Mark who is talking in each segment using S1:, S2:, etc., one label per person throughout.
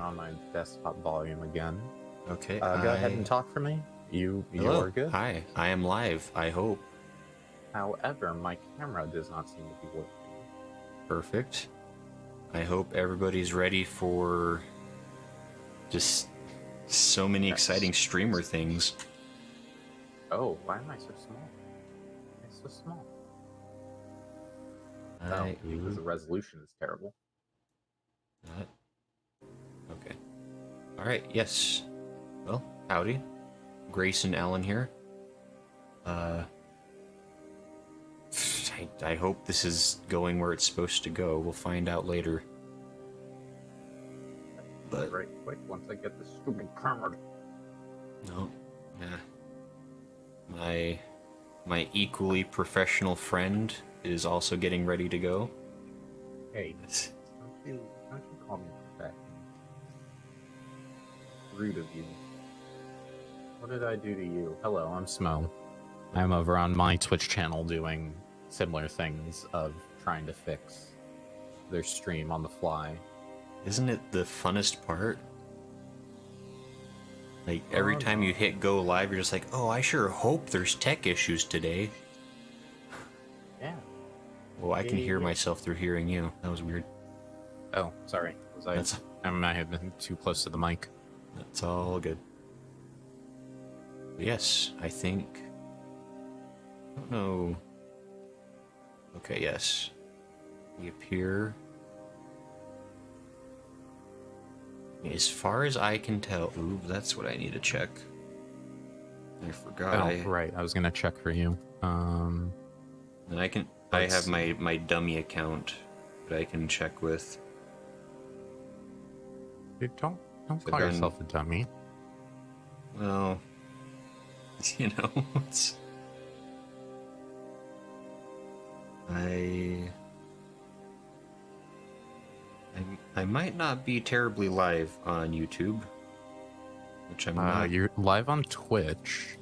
S1: on my desktop volume again.
S2: Okay.
S1: Go ahead and talk for me. You
S2: Hello.
S1: are good.
S2: Hi. I am live. I hope.
S1: However, my camera does not seem to be working.
S2: Perfect. I hope everybody's ready for just so many exciting streamer things.
S1: Oh, why am I so small? It's so small. Because the resolution is terrible.
S2: Okay. All right. Yes. Well, howdy. Grace and Alan here. I hope this is going where it's supposed to go. We'll find out later. But
S1: right quick once I get this stupid camera.
S2: No. Yeah. My equally professional friend is also getting ready to go.
S1: Hey, don't you call me professional. Rude of you. What did I do to you? Hello, I'm Smo. I'm over on my Twitch channel doing similar things of trying to fix their stream on the fly.
S2: Isn't it the funnest part? Like, every time you hit go live, you're just like, oh, I sure hope there's tech issues today.
S1: Yeah.
S2: Well, I can hear myself through hearing you. That was weird.
S1: Oh, sorry. I might have been too close to the mic.
S2: That's all good. But yes, I think... I don't know... Okay, yes. We appear... As far as I can tell... Ooh, that's what I need to check. I forgot.
S1: Oh, right. I was going to check for you.
S2: And I can... I have my dummy account that I can check with.
S1: Dude, don't call yourself a dummy.
S2: Well... You know, it's... I might not be terribly live on YouTube, which I'm not.
S1: You're live on Twitch.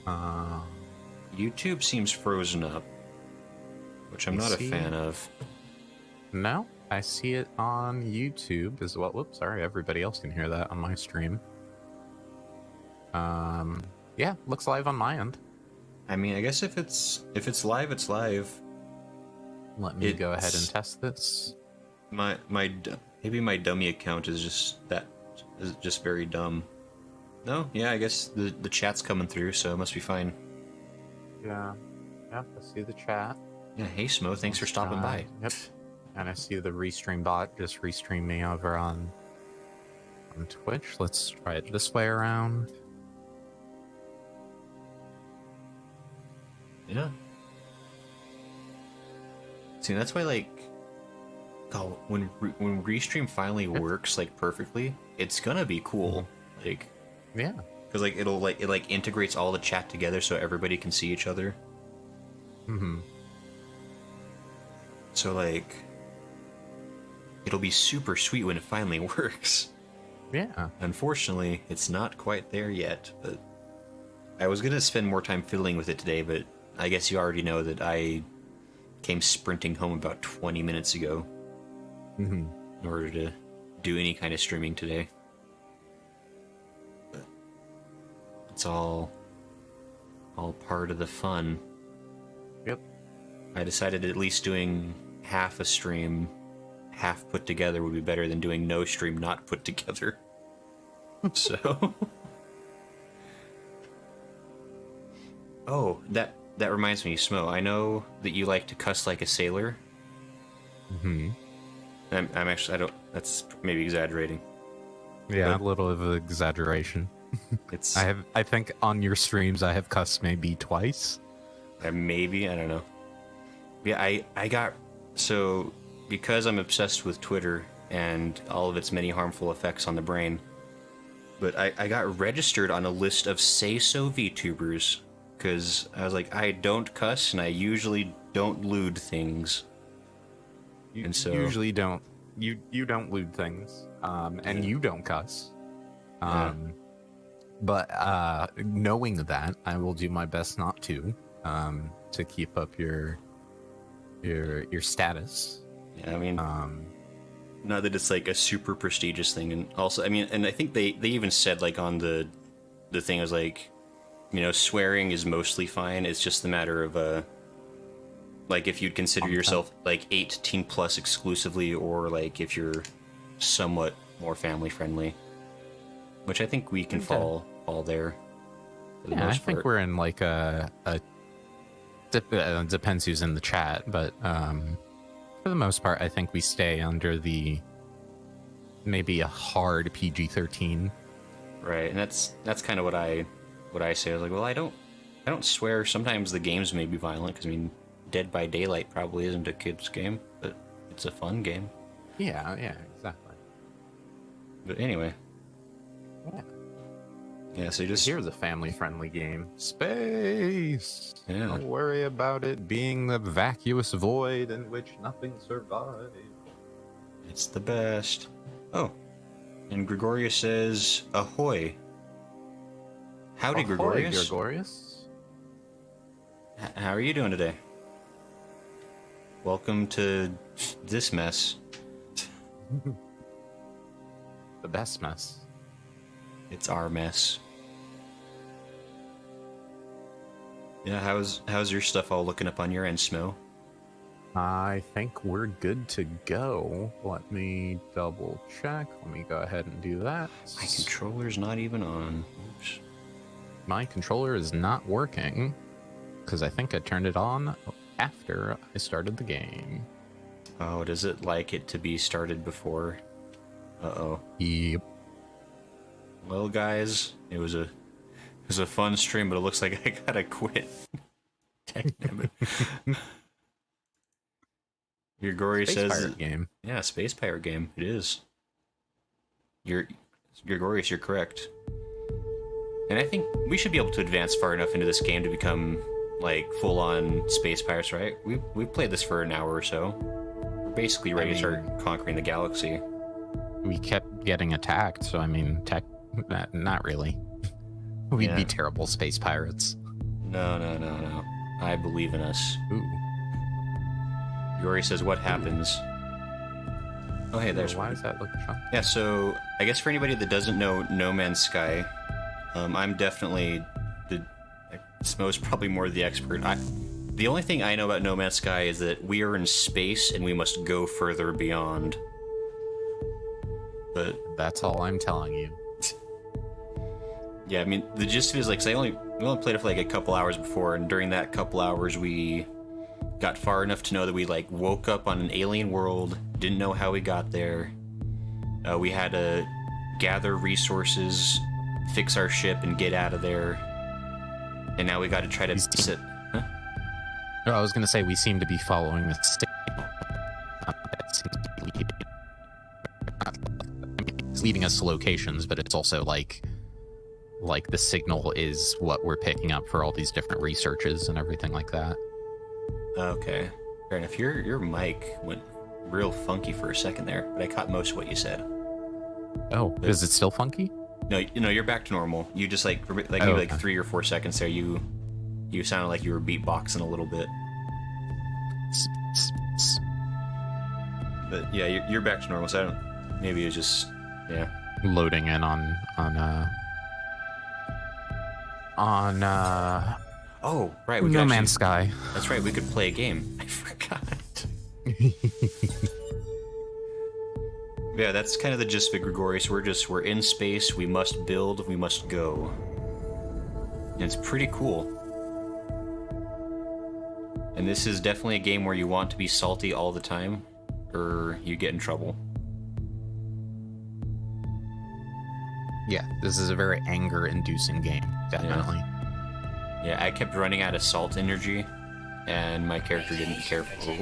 S2: YouTube seems frozen up, which I'm not a fan of.
S1: No, I see it on YouTube as well. Whoops, sorry, everybody else can hear that on my stream. Yeah, looks live on my end.
S2: I mean, I guess if it's live, it's live.
S1: Let me go ahead and test this.
S2: Maybe my dummy account is just very dumb. No, yeah, I guess the chat's coming through, so it must be fine.
S1: Yeah, I see the chat.
S2: Yeah, hey Smo, thanks for stopping by.
S1: Yep, and I see the restream bot just restream me over on Twitch. Let's try it this way around.
S2: Yeah. See, that's why, like, God, when Restream finally works like perfectly, it's gonna be cool. Like,
S1: yeah,
S2: because like it integrates all the chat together so everybody can see each other.
S1: Mm-hmm.
S2: So like, it'll be super sweet when it finally works.
S1: Yeah.
S2: Unfortunately, it's not quite there yet. But I was gonna spend more time fiddling with it today, but I guess you already know that I came sprinting home about 20 minutes ago.
S1: Mm-hmm.
S2: In order to do any kind of streaming today. But it's all part of the fun.
S1: Yep.
S2: I decided at least doing half a stream, half put together would be better than doing no stream not put together. So... Oh, that reminds me, Smo, I know that you like to cuss like a sailor.
S1: Mm-hmm.
S2: I'm actually, that's maybe exaggerating.
S1: Yeah,
S2: but
S1: a little of an exaggeration.
S2: It's...
S1: I think on your streams I have cussed maybe twice.
S2: Maybe, I don't know. Yeah, I got... So, because I'm obsessed with Twitter and all of its many harmful effects on the brain, but I got registered on a list of say-so VTubers, because I was like, I don't cuss, and I usually don't lewd things.
S1: You
S2: and so
S1: usually don't. You don't lewd things, and you don't cuss. But knowing that, I will do my best not to keep up your status.
S2: Yeah, I mean, Not that it's like a super prestigious thing, and also, I mean, and I think they even said like on the thing was like, you know, swearing is mostly fine. It's just a matter of like if you'd consider yourself like 18 plus exclusively, or like if you're somewhat more family friendly, which I think we can fall there.
S1: Yeah, I think we're in like a depends who's in the chat, but for the most part, I think we stay under the maybe a hard PG-13.
S2: Right, and that's kind of what I say. I was like, well, I don't swear. Sometimes the games may be violent, because I mean, Dead by Daylight probably isn't a kid's game, but it's a fun game.
S1: Yeah, exactly.
S2: But anyway.
S1: Yeah.
S2: Yeah, so you just...
S1: Here's a family-friendly game. Space!
S2: Yeah.
S1: Don't worry about it being the vacuous void in which nothing survives.
S2: It's the best. Oh. And Gregorius says, ahoy. Howdy,
S1: Ahoy,
S2: Gregorius.
S1: Gregorius.
S2: How are you doing today? Welcome to this mess.
S1: The best mess.
S2: It's our mess. Yeah, how's your stuff all looking up on your end, Smo?
S1: I think we're good to go. Let me double check. Let me go ahead and do that.
S2: My controller's not even on. Oops.
S1: My controller is not working because I think I turned it on after I started the game.
S2: Oh, does it like it to be started before? Uh-oh.
S1: Yep.
S2: Well, guys, it was a fun stream, but it looks like I gotta quit. Damn it. Grigori
S1: Space
S2: says,
S1: Pirate game.
S2: Yeah, Space Pirate game. It is. Gregorius, you're correct. And I think we should be able to advance far enough into this game to become like full-on space pirates, right? We've played this for an hour or so. We're basically ready to start conquering the galaxy.
S1: We kept getting attacked, so I mean, not really. We'd be terrible space pirates.
S2: No. I believe in us.
S1: Ooh.
S2: Yori says, what happens? Oh, hey, there's
S1: Why
S2: one.
S1: does that look fun?
S2: Yeah, so I guess for anybody that doesn't know No Man's Sky, I'm definitely Smo's probably more the expert. The only thing I know about No Man's Sky is that we are in space and we must go further beyond. But
S1: that's all I'm telling you.
S2: Yeah, I mean, the gist of it is like, we only played it for like a couple hours before, and during that couple hours we got far enough to know that we like woke up on an alien world, didn't know how we got there. We had to gather resources, fix our ship, and get out of there. And now we got to try to sit. Huh?
S1: No, I was going to say we seem to be following the stick. It's leading us to locations, but it's also like the signal is what we're picking up for all these different researches and everything like that.
S2: Okay, fair enough. Your mic went real funky for a second there, but I caught most of what you said.
S1: Oh, is it still funky?
S2: No, you're back to normal. You just maybe like 3 or 4 seconds there. You sounded like you were beatboxing a little bit. But yeah, you're back to normal. So I don't. Maybe it was just
S1: loading in on.
S2: Oh, right. We
S1: No Man's Sky.
S2: That's right. We could play a game. I forgot. Yeah, that's kind of the gist of it, Gregorius. We're in space. We must build. We must go. And it's pretty cool. And this is definitely a game where you want to be salty all the time, or you get in trouble.
S1: Yeah, this is a very anger-inducing game, definitely.
S2: Yeah, I kept running out of salt energy, and my character didn't care for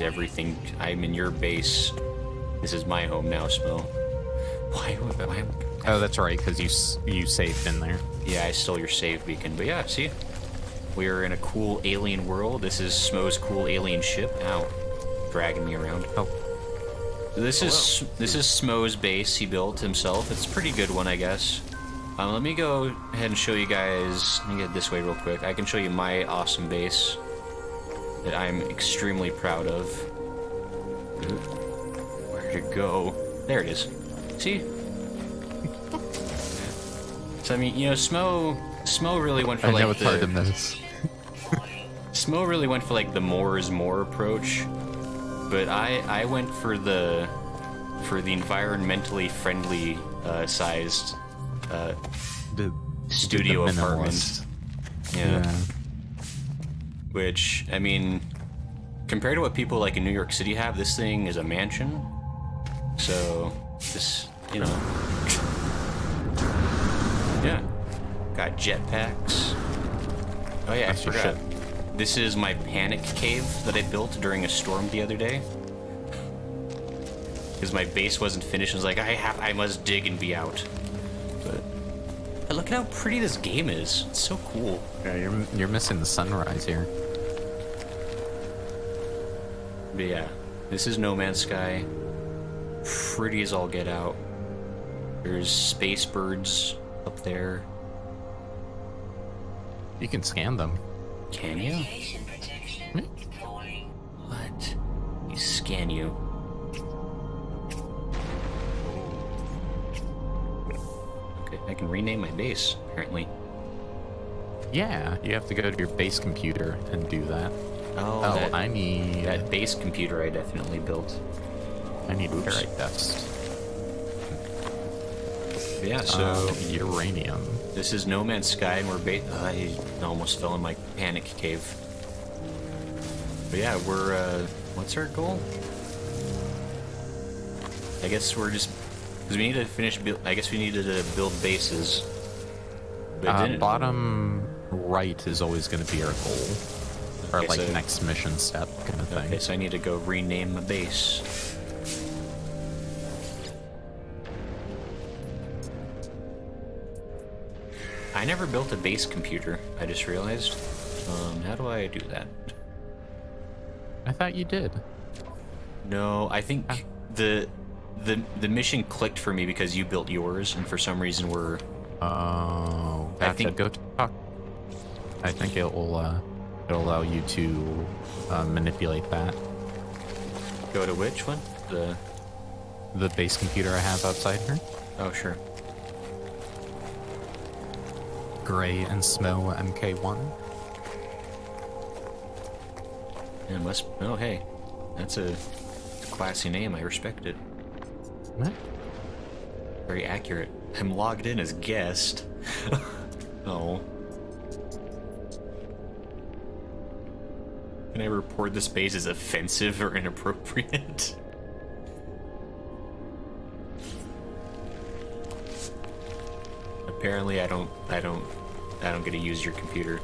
S2: everything. I'm in your base. This is my home now, Smo. Why?
S1: Oh, that's right, because you saved in there.
S2: Yeah, I stole your save beacon. But yeah, see? We are in a cool alien world. This is Smo's cool alien ship. Ow. Dragging me around. Oh. This is Smo's base he built himself. It's a pretty good one, I guess. Let me go ahead and show you guys. Let me get this way real quick. I can show you my awesome base that I'm extremely proud of. Where Where'd it go? There it is. See? So I mean, you know, Smo really went for
S1: I
S2: like
S1: know it's hard to miss.
S2: Smo really went for like the more is more approach, but I went for the environmentally friendly sized
S1: The
S2: studio apartment.
S1: minimalist.
S2: Yeah. Which, I mean, compared to what people like in New York City have, this thing is a mansion. So, this, you know. Yeah. Got jetpacks. Oh yeah,
S1: That's
S2: I
S1: your
S2: forgot.
S1: shit.
S2: This is my panic cave that I built during a storm the other day. Because my base wasn't finished. I was like, I must dig and be out. But look at how pretty this game is. It's so cool.
S1: Yeah, you're missing the sunrise here.
S2: But yeah, this is No Man's Sky. Pretty as all get out. There's space birds up there.
S1: You can scan them.
S2: Can you? What? You scan you. Okay, I can rename my base, apparently.
S1: Yeah, you have to go to your base computer and do that.
S2: Oh,
S1: I need
S2: that base computer I definitely built.
S1: I need ferrite dust.
S2: Yeah, so
S1: uranium.
S2: this is No Man's Sky, and we're I almost fell in my panic cave. But yeah, we're what's our goal? I guess we're just because we need to finish. I guess we needed to build bases. But
S1: Bottom right is always going to be our goal, or
S2: Okay,
S1: like
S2: so-
S1: next mission step kind of thing.
S2: Okay, so I need to go rename my base. I never built a base computer, I just realized. How do I do that?
S1: I thought you did.
S2: No, I think the mission clicked for me because you built yours, and for some reason we're...
S1: Oh,
S2: I
S1: gotcha.
S2: think-
S1: Go talk. I think it'll allow you to manipulate that.
S2: Go to which one?
S1: The base computer I have outside here.
S2: Oh, sure.
S1: Gray and Smo MK1.
S2: It must... Oh, hey. That's a classy name. I respect it.
S1: What?
S2: Very accurate. I'm logged in as guest. Oh. Can I report this base as offensive or inappropriate? Apparently, I don't get to use your computer.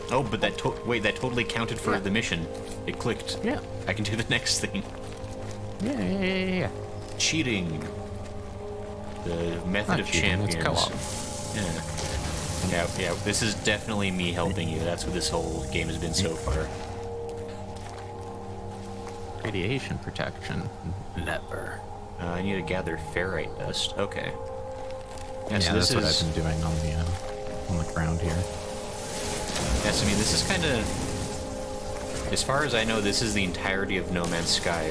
S2: Oh, but that that totally counted for the mission. It clicked.
S1: Yeah.
S2: I can do the next thing.
S1: Yeah.
S2: Cheating. The method
S1: Not
S2: of
S1: cheating, it's
S2: champions.
S1: co-op.
S2: Yeah. This is definitely me helping you. That's what this whole game has been so far.
S1: Radiation protection. Never.
S2: I need to gather ferrite dust. Okay.
S1: Yeah,
S2: so
S1: that's
S2: this
S1: what
S2: is.
S1: I've been doing on the ground here.
S2: Yes, I mean this is kind of. As far as I know, this is the entirety of No Man's Sky.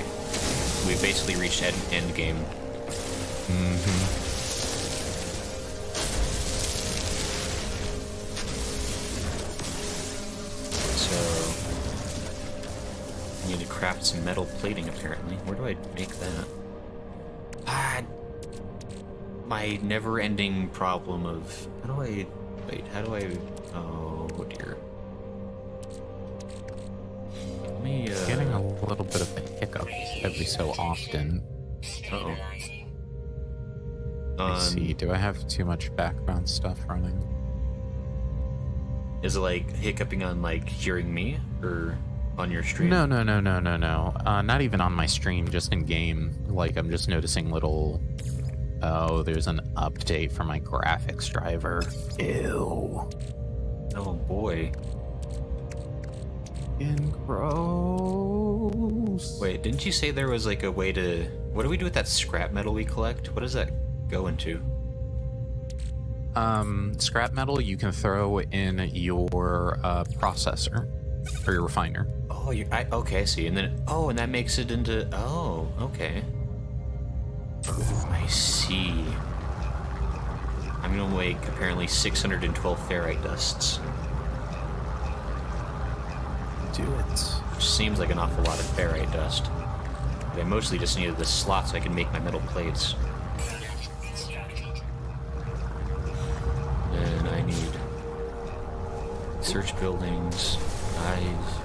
S2: We've basically reached end game.
S1: Mm-hmm.
S2: So I need to craft some metal plating. Apparently, where do I make that? My never-ending problem of how do I wait? How do I? Oh dear. Let me.
S1: Getting a little bit of a hiccup every so often.
S2: Uh-oh.
S1: Let's see, do I have too much background stuff running?
S2: Is it like hiccuping on like hearing me or on your stream?
S1: No. Not even on my stream, just in game. Like, I'm just noticing little... Oh, there's an update for my graphics driver. Ew.
S2: Oh boy.
S1: Getting gross.
S2: Wait, didn't you say there was like a way to... What do we do with that scrap metal we collect? What does that go into?
S1: Scrap metal you can throw in your processor, or your refiner.
S2: Oh, Oh, okay, I see. And then, oh, and that makes it into, oh, okay. I see. I'm gonna make apparently 612 ferrite dusts.
S1: Do it.
S2: Which seems like an awful lot of ferrite dust. But I mostly just needed the slot so I can make my metal plates. And I need search buildings, eyes,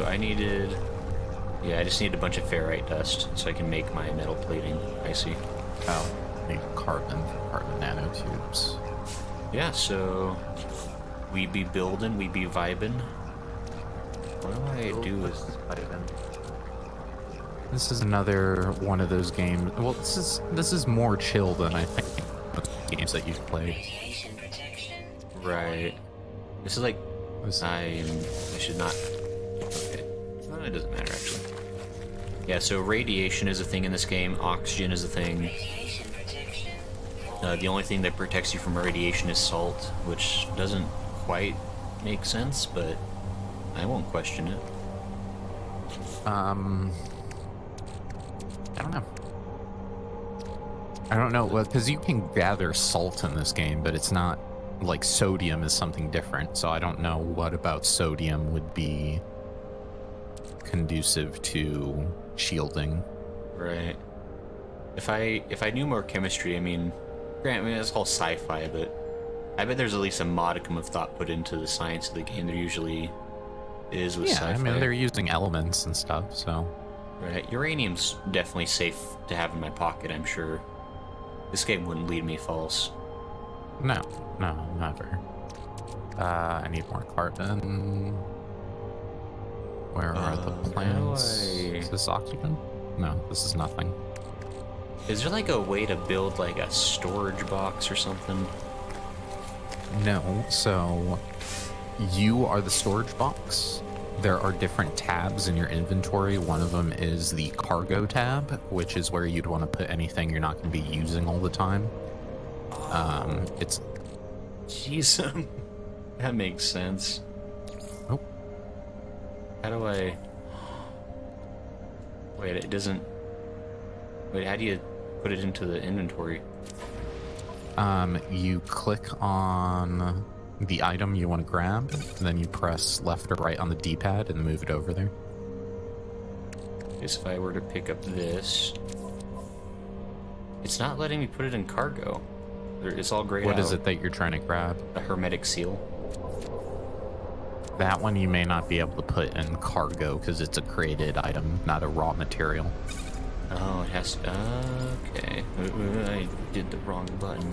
S2: So I needed, yeah, I just need a bunch of ferrite dust so I can make my metal plating. I see.
S1: Oh, need carbon nanotubes.
S2: Yeah, so we be building, we be vibing. What do I do with vibing?
S1: This is another one of those games. Well, this is more chill than I think most games that you've played.
S2: Right. This is like I should not. Okay, well, it doesn't matter actually. Yeah, so radiation is a thing in this game. Oxygen is a thing. The only thing that protects you from radiation is salt, which doesn't quite make sense, but I won't question it.
S1: I don't know. Well, because you can gather salt in this game, but it's not like sodium is something different. So I don't know what about sodium would be conducive to shielding.
S2: Right. If I knew more chemistry, I mean, it's all sci-fi, but I bet there's at least a modicum of thought put into the science of the game. There usually is with sci-fi.
S1: I mean, they're using elements and stuff, so.
S2: Right. Uranium's definitely safe to have in my pocket, I'm sure. This game wouldn't lead me false.
S1: No, never. I need more carbon. Where are the plants? Is this oxygen? No, this is nothing.
S2: Is there like a way to build like a storage box or something?
S1: No, so you are the storage box. There are different tabs in your inventory. One of them is the cargo tab, which is where you'd want to put anything you're not going to be using all the time. It's...
S2: Jeez, that makes sense.
S1: Oh.
S2: How do I... Wait, it doesn't... Wait, how do you put it into the inventory?
S1: You click on the item you want to grab, and then you press left or right on the D-pad and move it over there.
S2: Guess if I were to pick up this... It's not letting me put it in cargo. It's all grayed out.
S1: What is it that you're trying to grab?
S2: A hermetic seal.
S1: That one you may not be able to put in cargo because it's a created item, not a raw material.
S2: Oh, it has to... Okay. I did the wrong button.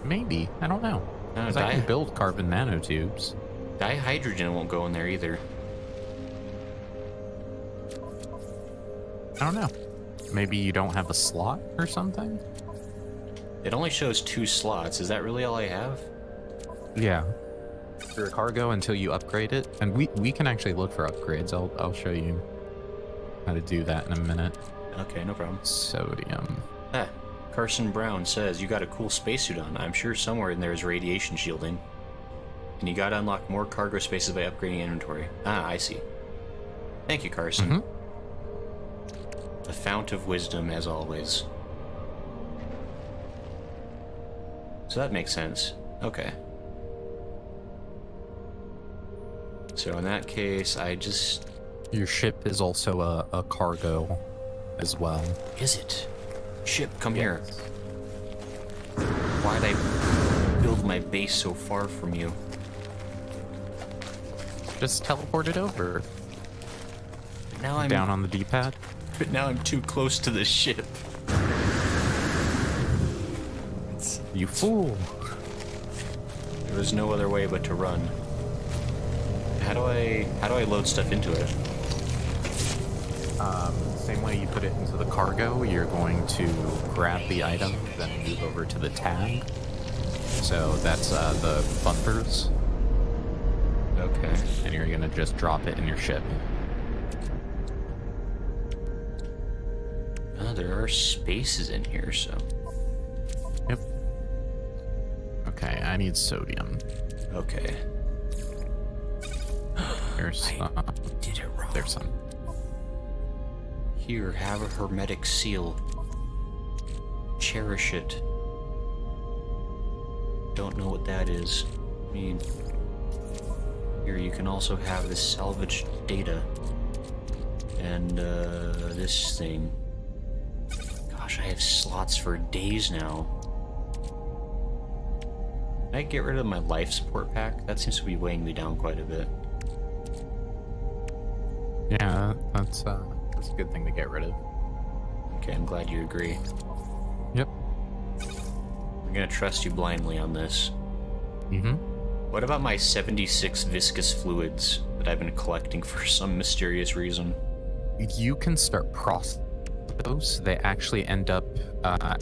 S1: Maybe. I don't know. Because I can build carbon nanotubes.
S2: Dihydrogen won't go in there either.
S1: I don't know. Maybe you don't have a slot or something?
S2: It only shows 2 slots. Is that really all I have?
S1: Yeah. For cargo until you upgrade it. And we can actually look for upgrades. I'll show you how to do that in a minute.
S2: Okay, no problem.
S1: Sodium.
S2: Ah, Carson Brown says, you got a cool spacesuit on. I'm sure somewhere in there is radiation shielding. And you gotta unlock more cargo spaces by upgrading inventory. Ah, I see. Thank you, Carson. A fount of wisdom, as always. So that makes sense. Okay. So in that case, I just...
S1: Your ship is also a cargo as well.
S2: Is it? Ship, come here. Why'd I build my base so far from you?
S1: Just teleport it over.
S2: Now I'm
S1: down on the D-pad.
S2: But now I'm too close to the ship.
S1: You fool!
S2: There was no other way but to run. How do I load stuff into it?
S1: Same way you put it into the cargo, you're going to grab the item, then move over to the tab. So that's the bumpers.
S2: Okay.
S1: And you're gonna just drop it in your ship.
S2: Oh, there are spaces in here, so...
S1: Yep. Okay, I need sodium.
S2: Okay.
S1: There's
S2: did it wrong.
S1: there's some.
S2: Here, have a hermetic seal. Cherish it. Don't know what that is. I mean, here you can also have this salvaged data. And, this thing. Gosh, I have slots for days now. Can I get rid of my life support pack? That seems to be weighing me down quite a bit.
S1: Yeah, that's a good thing to get rid of.
S2: Okay, I'm glad you agree.
S1: Yep.
S2: I'm gonna trust you blindly on this.
S1: Mm-hmm.
S2: What about my 76 viscous fluids that I've been collecting for some mysterious reason?
S1: You can start processing those. They actually end up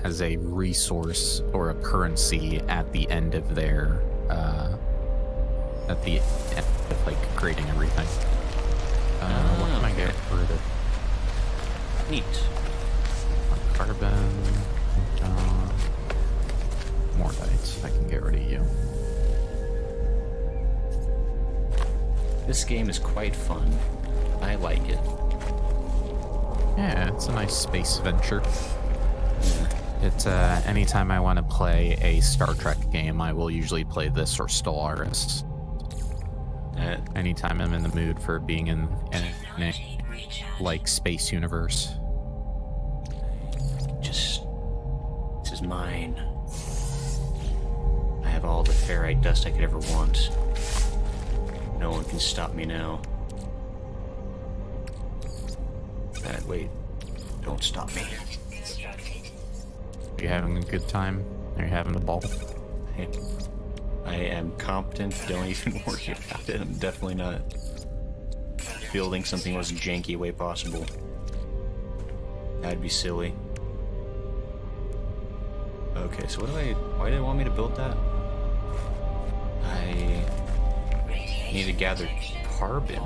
S1: as a resource or a currency at the end of their at the end of like creating everything. What can I get rid of?
S2: Neat.
S1: Carbon, Mordites. I can get rid of you.
S2: This game is quite fun. I like it.
S1: Yeah, it's a nice space venture.
S2: Yeah.
S1: It's anytime I want to play a Star Trek game, I will usually play this or Stellaris. Anytime I'm in the mood for being in a like space universe.
S2: Just, this is mine. I have all the ferrite dust I could ever want. No one can stop me now. Wait, don't stop me.
S1: Are you having a good time? Are you having a ball?
S2: I am competent, don't even worry about it. I'm definitely not building something the most janky way possible. That'd be silly. Okay, so why do they want me to build that? I need to gather carbon.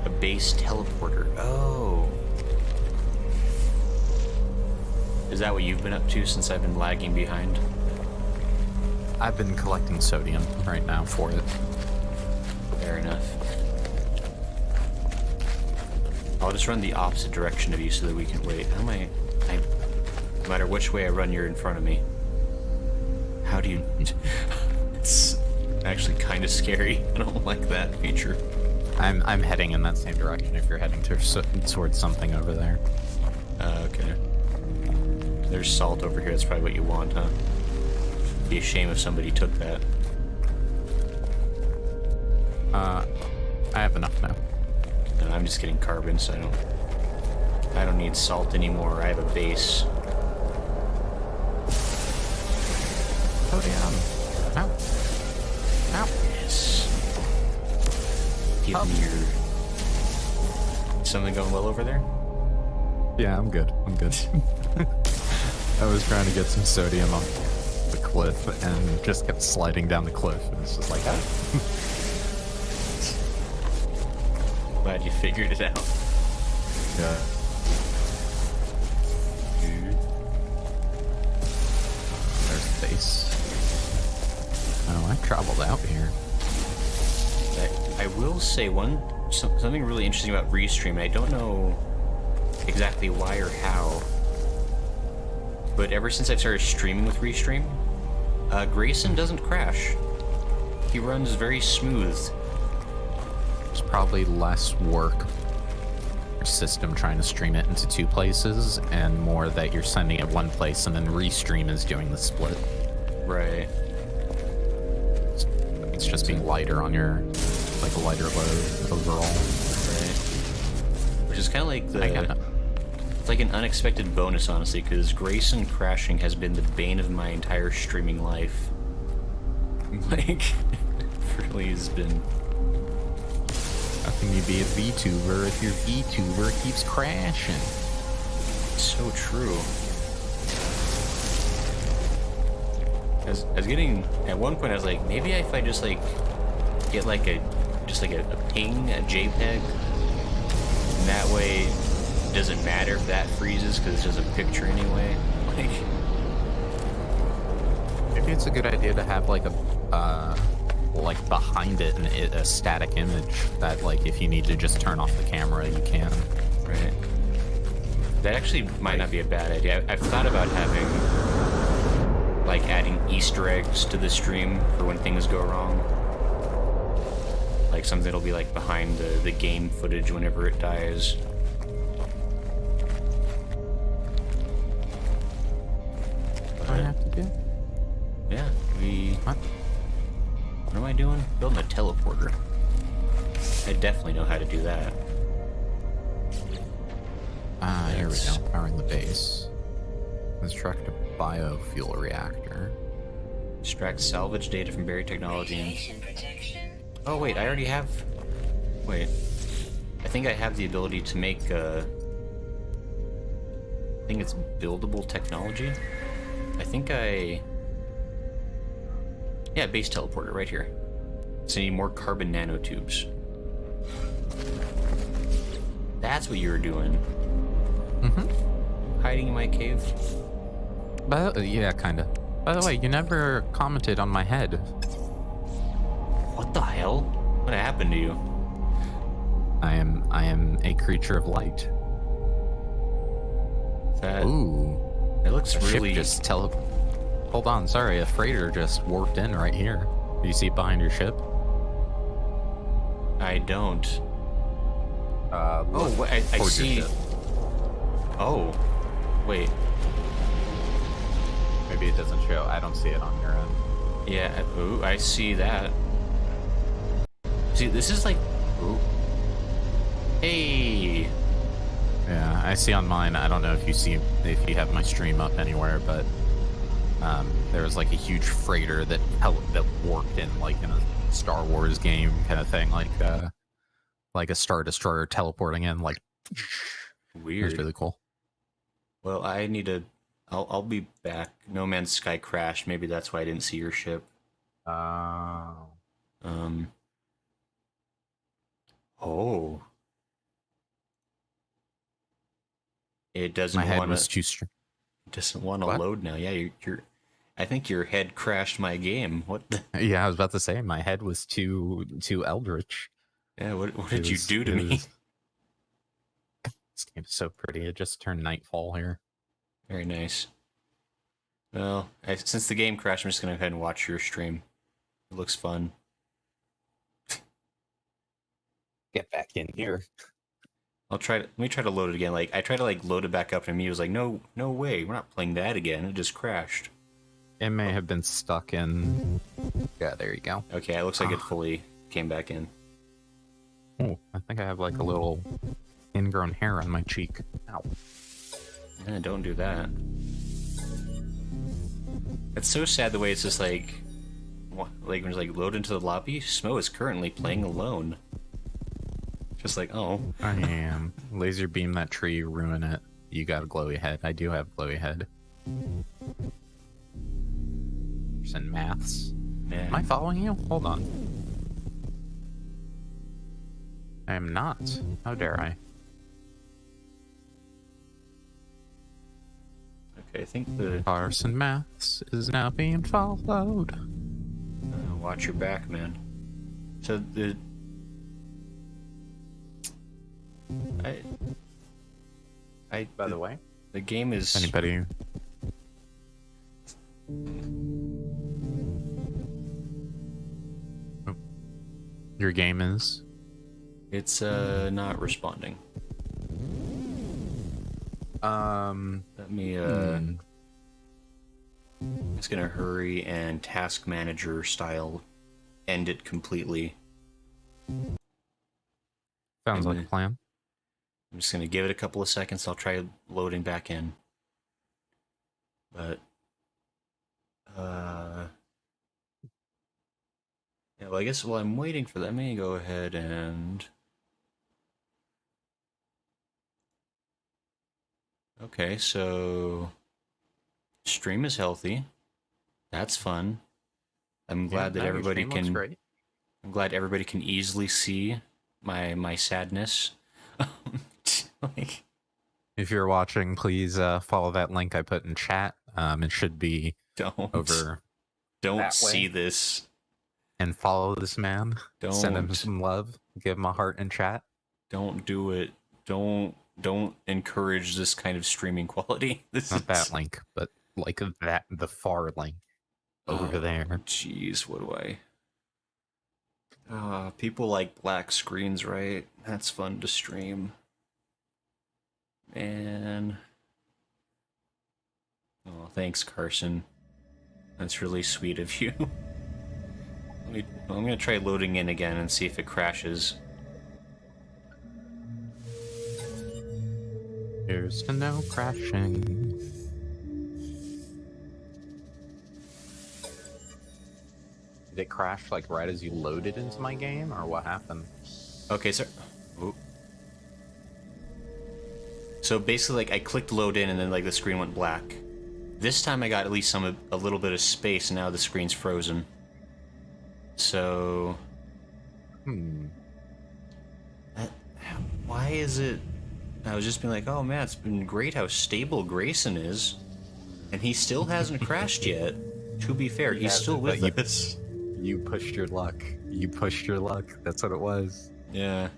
S2: A base teleporter. Oh. Is that what you've been up to since I've been lagging behind?
S1: I've been collecting sodium right now for it.
S2: Fair enough. I'll just run the opposite direction of you so that we can wait. How am I... No matter which way I run, you're in front of me. How do you... It's actually kind of scary. I don't like that feature.
S1: I'm heading in that same direction if you're heading towards something over there.
S2: Okay. There's salt over here. That's probably what you want, huh? Be a shame if somebody took that.
S1: I have enough now.
S2: No, I'm just getting carbon, so I don't need salt anymore. I have a base.
S1: Sodium. Ow. Ow.
S2: Yes. Give me your... Something going well over there?
S1: Yeah, I'm good. I'm good. I was trying to get some sodium on the cliff and just kept sliding down the cliff. And it's just like, ah.
S2: Glad you figured it out.
S1: Yeah. There's the base. Oh, I traveled out here.
S2: I will say something really interesting about Restream. I don't know exactly why or how, but ever since I've started streaming with Restream, Grayson doesn't crash. He runs very smooth.
S1: There's probably less work your system trying to stream it into two places, and more that you're sending it one place and then Restream is doing the split.
S2: Right.
S1: It's just being lighter on your, like a lighter load overall.
S2: Right. Which is kind of like
S1: It's
S2: like an unexpected bonus, honestly, because Grayson crashing has been the bane of my entire streaming life. Like, it really has been.
S1: How can you be a VTuber if your VTuber keeps crashing?
S2: So true. I was getting, at one point I was like, maybe if I just like get like a ping, a JPEG, and that way it doesn't matter if that freezes because it's just a picture anyway. Like,
S1: Maybe it's a good idea to have like like behind it a static image that like if you need to just turn off the camera, you can.
S2: Right. That actually might not be a bad idea. I've thought about having, like, adding Easter eggs to the stream for when things go wrong. Like something that'll be like behind the game footage whenever it dies.
S1: What do I have to do?
S2: Yeah,
S1: What?
S2: What am I doing? Building a teleporter. I definitely know how to do that.
S1: Ah, here we go. Powering the base. Construct a biofuel reactor.
S2: Extract salvage data from buried technology. Oh wait, I already have... Wait. I think I have the ability to make, I think it's buildable technology? I think I... Yeah, base teleporter right here. So I need more carbon nanotubes. That's what you were doing.
S1: Mm-hmm.
S2: Hiding in my cave?
S1: Yeah, kinda. By the way, you never commented on my head.
S2: What the hell? What happened to you?
S1: I am a creature of light.
S2: That...
S1: Ooh.
S2: It looks
S1: A
S2: really...
S1: ship just Hold on, sorry, a freighter just warped in right here. Do you see it behind your ship?
S2: I don't.
S1: Oh,
S2: wait, I see... Oh. Wait.
S1: Maybe it doesn't show. I don't see it on your end.
S2: Yeah, ooh, I see that. See, this is like... Ooh. Hey!
S1: Yeah, I see on mine. I don't know if you have my stream up anywhere, but there was like a huge freighter that warped in like in a Star Wars game kind of thing, like a Star Destroyer teleporting in, like
S2: Weird.
S1: It was really cool.
S2: Well, I need to... I'll be back. No Man's Sky crashed. Maybe that's why I didn't see your ship.
S1: Oh.
S2: Oh. It doesn't
S1: My head
S2: want
S1: was
S2: to...
S1: too strong.
S2: Doesn't want to load now. Yeah, you're... I think your head crashed my game. What the...
S1: Yeah, I was about to say my head was too eldritch.
S2: Yeah, what did you do to me?
S1: This game is so pretty. It just turned nightfall here.
S2: Very nice. Well, since the game crashed, I'm just going to go ahead and watch your stream. It looks fun.
S1: Get back in here.
S2: Let me try to load it again. Like, I tried to, like, load it back up, and me was like, no way, we're not playing that again. It just crashed.
S1: It may have been stuck in... Yeah, there you go.
S2: Okay, it looks like it fully came back in.
S1: Oh, I think I have, like, a little ingrown hair on my cheek. Ow.
S2: Yeah, don't do that. It's so sad the way it's just like when it's like load into the lobby, Smo is currently playing alone. Just like, oh.
S1: I am. Laser beam that tree, ruin it. You got a glowy head. I do have a glowy head. And maths.
S2: Yeah.
S1: Am I following you? Hold on. I am not. How dare I?
S2: Okay, I think the...
S1: Parson Maths is now being followed.
S2: Watch your back, man. So the...
S1: By the way,
S2: the game is...
S1: anybody... Oh. Your game is?
S2: It's, not responding. Let me, I'm just gonna hurry and task manager style end it completely.
S1: Sounds like a plan.
S2: I'm just gonna give it a couple of seconds. I'll try loading back in. But, yeah, well, I guess while I'm waiting for that, let me go ahead and... Okay, so... Stream is healthy. That's fun. I'm glad that everybody can... I'm glad everybody can easily see my sadness. Like...
S1: If you're watching, please follow that link I put in chat. It should be over.
S2: Don't see this.
S1: and follow this man. Send him
S2: Don't.
S1: some love. Give him a heart in chat.
S2: Don't do it. Don't encourage this kind of streaming quality. This
S1: Not
S2: is
S1: that link, but like that the far link over there.
S2: Jeez, what do I? People like black screens, right? That's fun to stream. Man. Oh, thanks, Carson. That's really sweet of you. I'm gonna try loading in again and see if it crashes.
S1: Here's to no crashing. Did it crash like right as you loaded into my game, or what happened?
S2: Okay, so... Ooh. So basically, like, I clicked load in and then, like, the screen went black. This time I got at least a little bit of space, and now the screen's frozen. So... Why is it... I was just being like, oh man, it's been great how stable Grayson is. And he still hasn't crashed yet. To be fair, he's still with us.
S1: You pushed your luck. You pushed your luck. That's what it was.
S2: Yeah.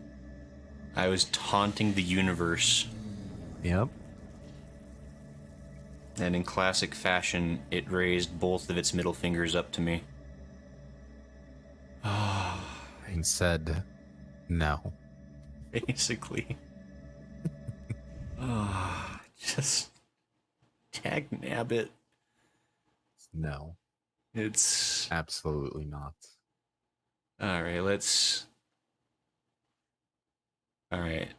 S2: I was taunting the universe.
S1: Yep.
S2: And in classic fashion, it raised both of its middle fingers up to me.
S1: And said, no.
S2: Basically. Just tag nabbit.
S1: No.
S2: It's
S1: Absolutely not.
S2: alright, let's... Alright.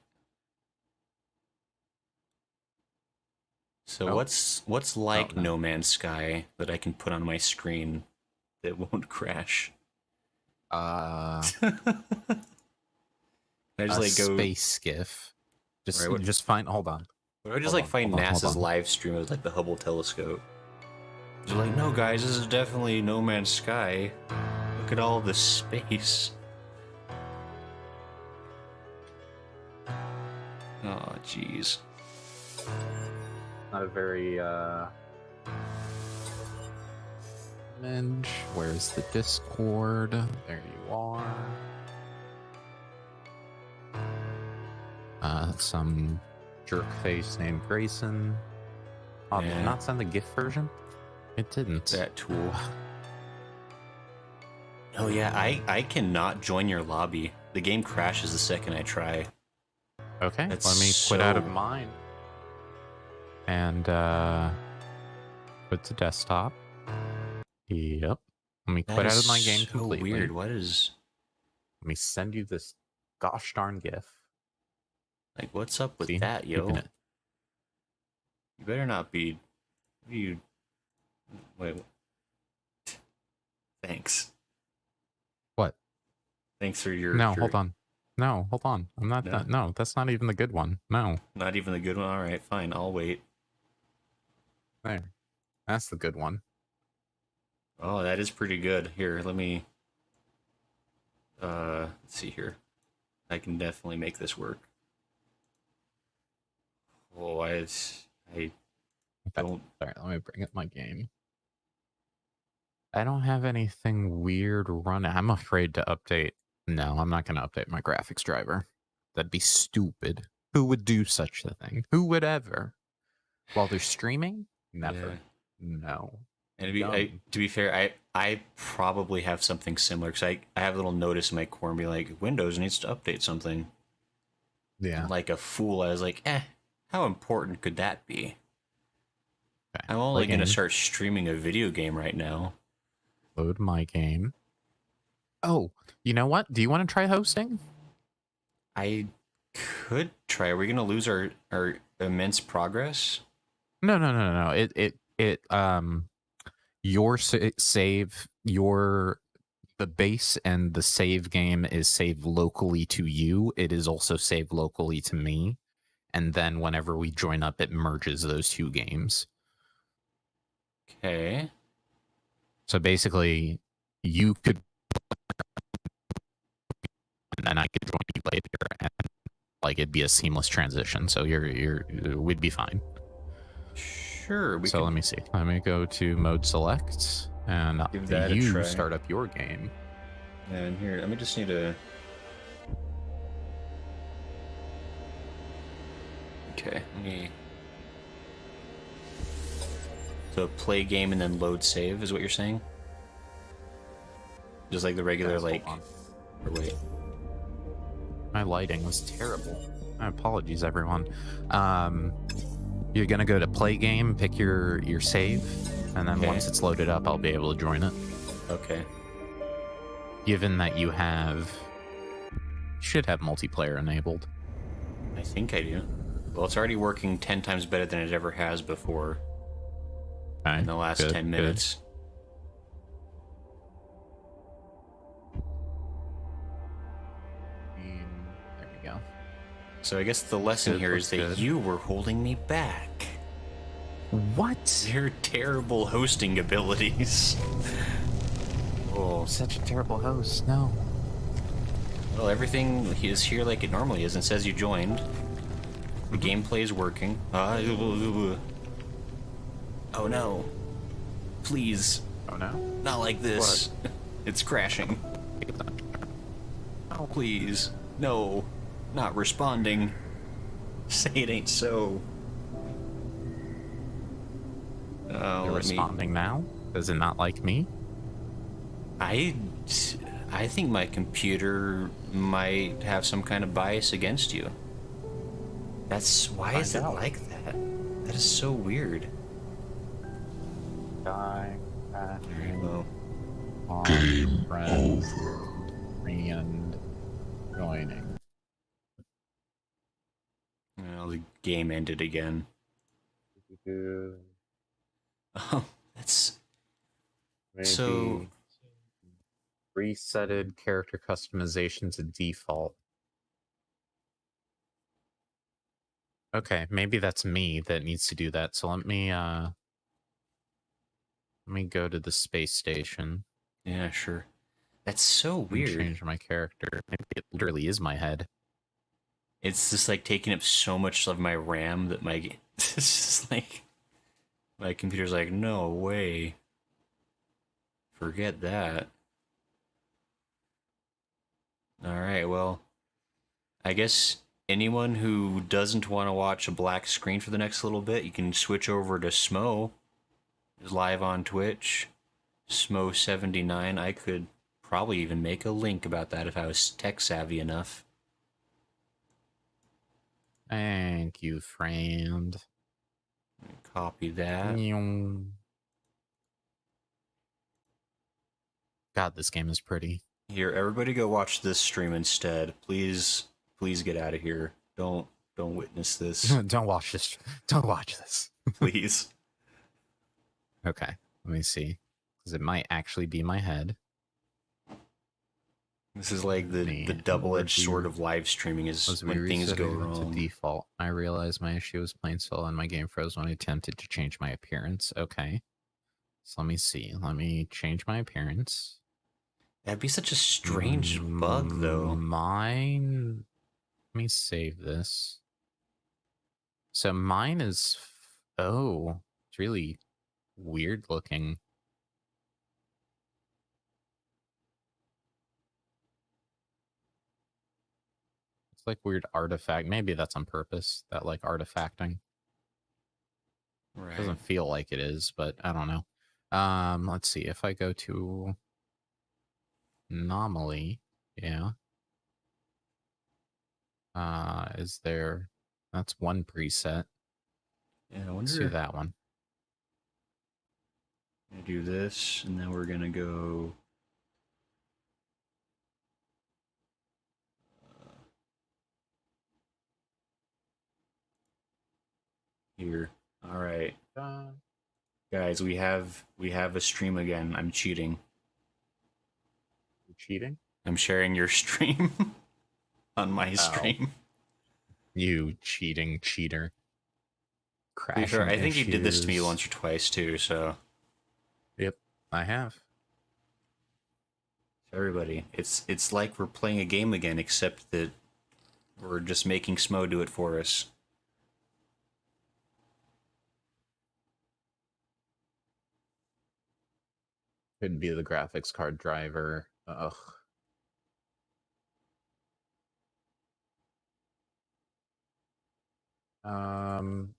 S2: So
S1: Oh.
S2: what's like
S1: no.
S2: No Man's Sky that I can put on my screen that won't crash? I just like go
S1: space skiff. Just,
S2: Right,
S1: just find. Hold on.
S2: Or I just
S1: Hold
S2: like
S1: on,
S2: find
S1: hold on, hold
S2: NASA's
S1: on.
S2: live stream of like the Hubble telescope. They're like, no guys, this is definitely No Man's Sky. Look at all the space. Oh jeez.
S1: Not a very image. Where's the Discord? There you are. Some jerk face named Grayson. Oh, did
S2: Yeah.
S1: it not send the GIF version? It didn't.
S2: That tool. Oh yeah, I cannot join your lobby. The game crashes the second I try.
S1: Okay,
S2: That's
S1: let me quit out of
S2: so-
S1: mine. And quit to desktop. Yep. Let me
S2: That
S1: quit out
S2: is
S1: of my game
S2: so
S1: completely.
S2: weird. What is
S1: Let me send you this gosh darn GIF.
S2: like? What's up with
S1: See?
S2: that, yo?
S1: Keeping it.
S2: You better not be. You. Wait. Thanks.
S1: What?
S2: Thanks for your.
S1: No,
S2: your-
S1: hold on. No, hold on. I'm not.
S2: No?
S1: No, that's not even the good one. No,
S2: Not even the good one. All right, fine. I'll wait.
S1: there. That's the good one.
S2: Oh, that is pretty good. Here, let me. Let's see here. I can definitely make this work. Oh, I don't.
S1: Sorry, let me bring up my game. I don't have anything weird running. I'm afraid to update. No, I'm not going to update my graphics driver. That'd be stupid. Who would do such a thing? Who would ever? While they're streaming? Never.
S2: Yeah.
S1: No.
S2: And to be fair, I probably have something similar because I have a little notice in my core and be like, Windows needs to update something.
S1: Yeah.
S2: And like a fool, I was like, how important could that be?
S1: Okay.
S2: I'm only
S1: Play
S2: going to
S1: game.
S2: start streaming a video game right now.
S1: Load my game. Oh, you know what? Do you want to try hosting?
S2: I could try. Are we going to lose our immense progress?
S1: No. Your save, the base and the save game is saved locally to you. It is also saved locally to me. And then whenever we join up, it merges those two games.
S2: Okay.
S1: So basically, you could, and then I could join you later, and like it'd be a seamless transition. So we'd be fine.
S2: Sure.
S1: Let me see. Let me go to mode select, and
S2: Give that a
S1: you
S2: try.
S1: start up your game.
S2: And here, let me just need to... Okay, let me... So play game and then load save is what you're saying? Just like the regular,
S1: Guys,
S2: like...
S1: hold on.
S2: Or wait.
S1: My lighting was terrible. My apologies, everyone. You're gonna go to play game, pick your save, and then
S2: Okay.
S1: once it's loaded up, I'll be able to join it.
S2: Okay.
S1: Given that you should have multiplayer enabled.
S2: I think I do. Well, it's already working 10 times better than it ever has before
S1: Okay,
S2: in the last
S1: good,
S2: 10 minutes.
S1: There we go.
S2: So I guess the lesson here is that you were holding me back.
S1: What?
S2: Your terrible hosting abilities. Oh,
S1: Such a terrible host. No.
S2: well, everything is here like it normally is and says you joined. The gameplay is working. Oh no. Please.
S1: Oh no.
S2: Not like this. It's crashing. Oh, please. No. Not responding. Say it ain't so. Oh,
S1: You're responding now? Does it not like me?
S2: I think my computer might have some kind of bias against you. Why is it like that? That is so weird.
S1: Die.
S2: Well,
S3: Game
S1: friends,
S3: over.
S1: and joining.
S2: well, the game ended again. Oh, that's
S1: Maybe
S2: so.
S1: resetted character customization to default. Okay, maybe that's me that needs to do that. So let me go to the space station.
S2: Yeah, sure. That's so
S1: And
S2: weird.
S1: change my character. Maybe it literally is my head.
S2: It's just like taking up so much of my RAM that it's just like my computer's like, no way. Forget that. Alright, well, I guess anyone who doesn't want to watch a black screen for the next little bit, you can switch over to Smo. It's live on Twitch. Smo79. I could probably even make a link about that if I was tech savvy enough.
S1: Thank you, friend.
S2: Copy that.
S1: God, this game is pretty.
S2: Here, everybody go watch this stream instead. Please, please get out of here. Don't witness this.
S1: Don't watch this. Don't watch this.
S2: Please.
S1: Okay, let me see. Because it might actually be my head.
S2: This is like the double-edged sword of live streaming is when things go wrong.
S1: To default. I realized my issue was plain solo and my game froze when I attempted to change my appearance. Okay. So let me see. Let me change my appearance.
S2: That'd be such a strange bug, though.
S1: Mine... Let me save this. So mine is... Oh, it's really weird looking. It's like weird artifact. Maybe that's on purpose, that like artifacting.
S2: Right.
S1: Doesn't feel like it is, but I don't know. Let's see. If I go to anomaly, yeah. Is there... That's one preset.
S2: Yeah, I wonder.
S1: Let's do that one.
S2: I'm gonna do this, and then we're gonna go. Here. All right, guys, we have a stream again. I'm cheating.
S1: You're cheating?
S2: I'm sharing your stream on my stream.
S1: You cheating cheater. Crashing
S2: Sure, I think you did this to me
S1: issues.
S2: once or twice too. So.
S1: Yep, I have.
S2: Everybody, it's like we're playing a game again, except that we're just making Smo do it for us.
S1: Could be the graphics card driver. Ugh. Some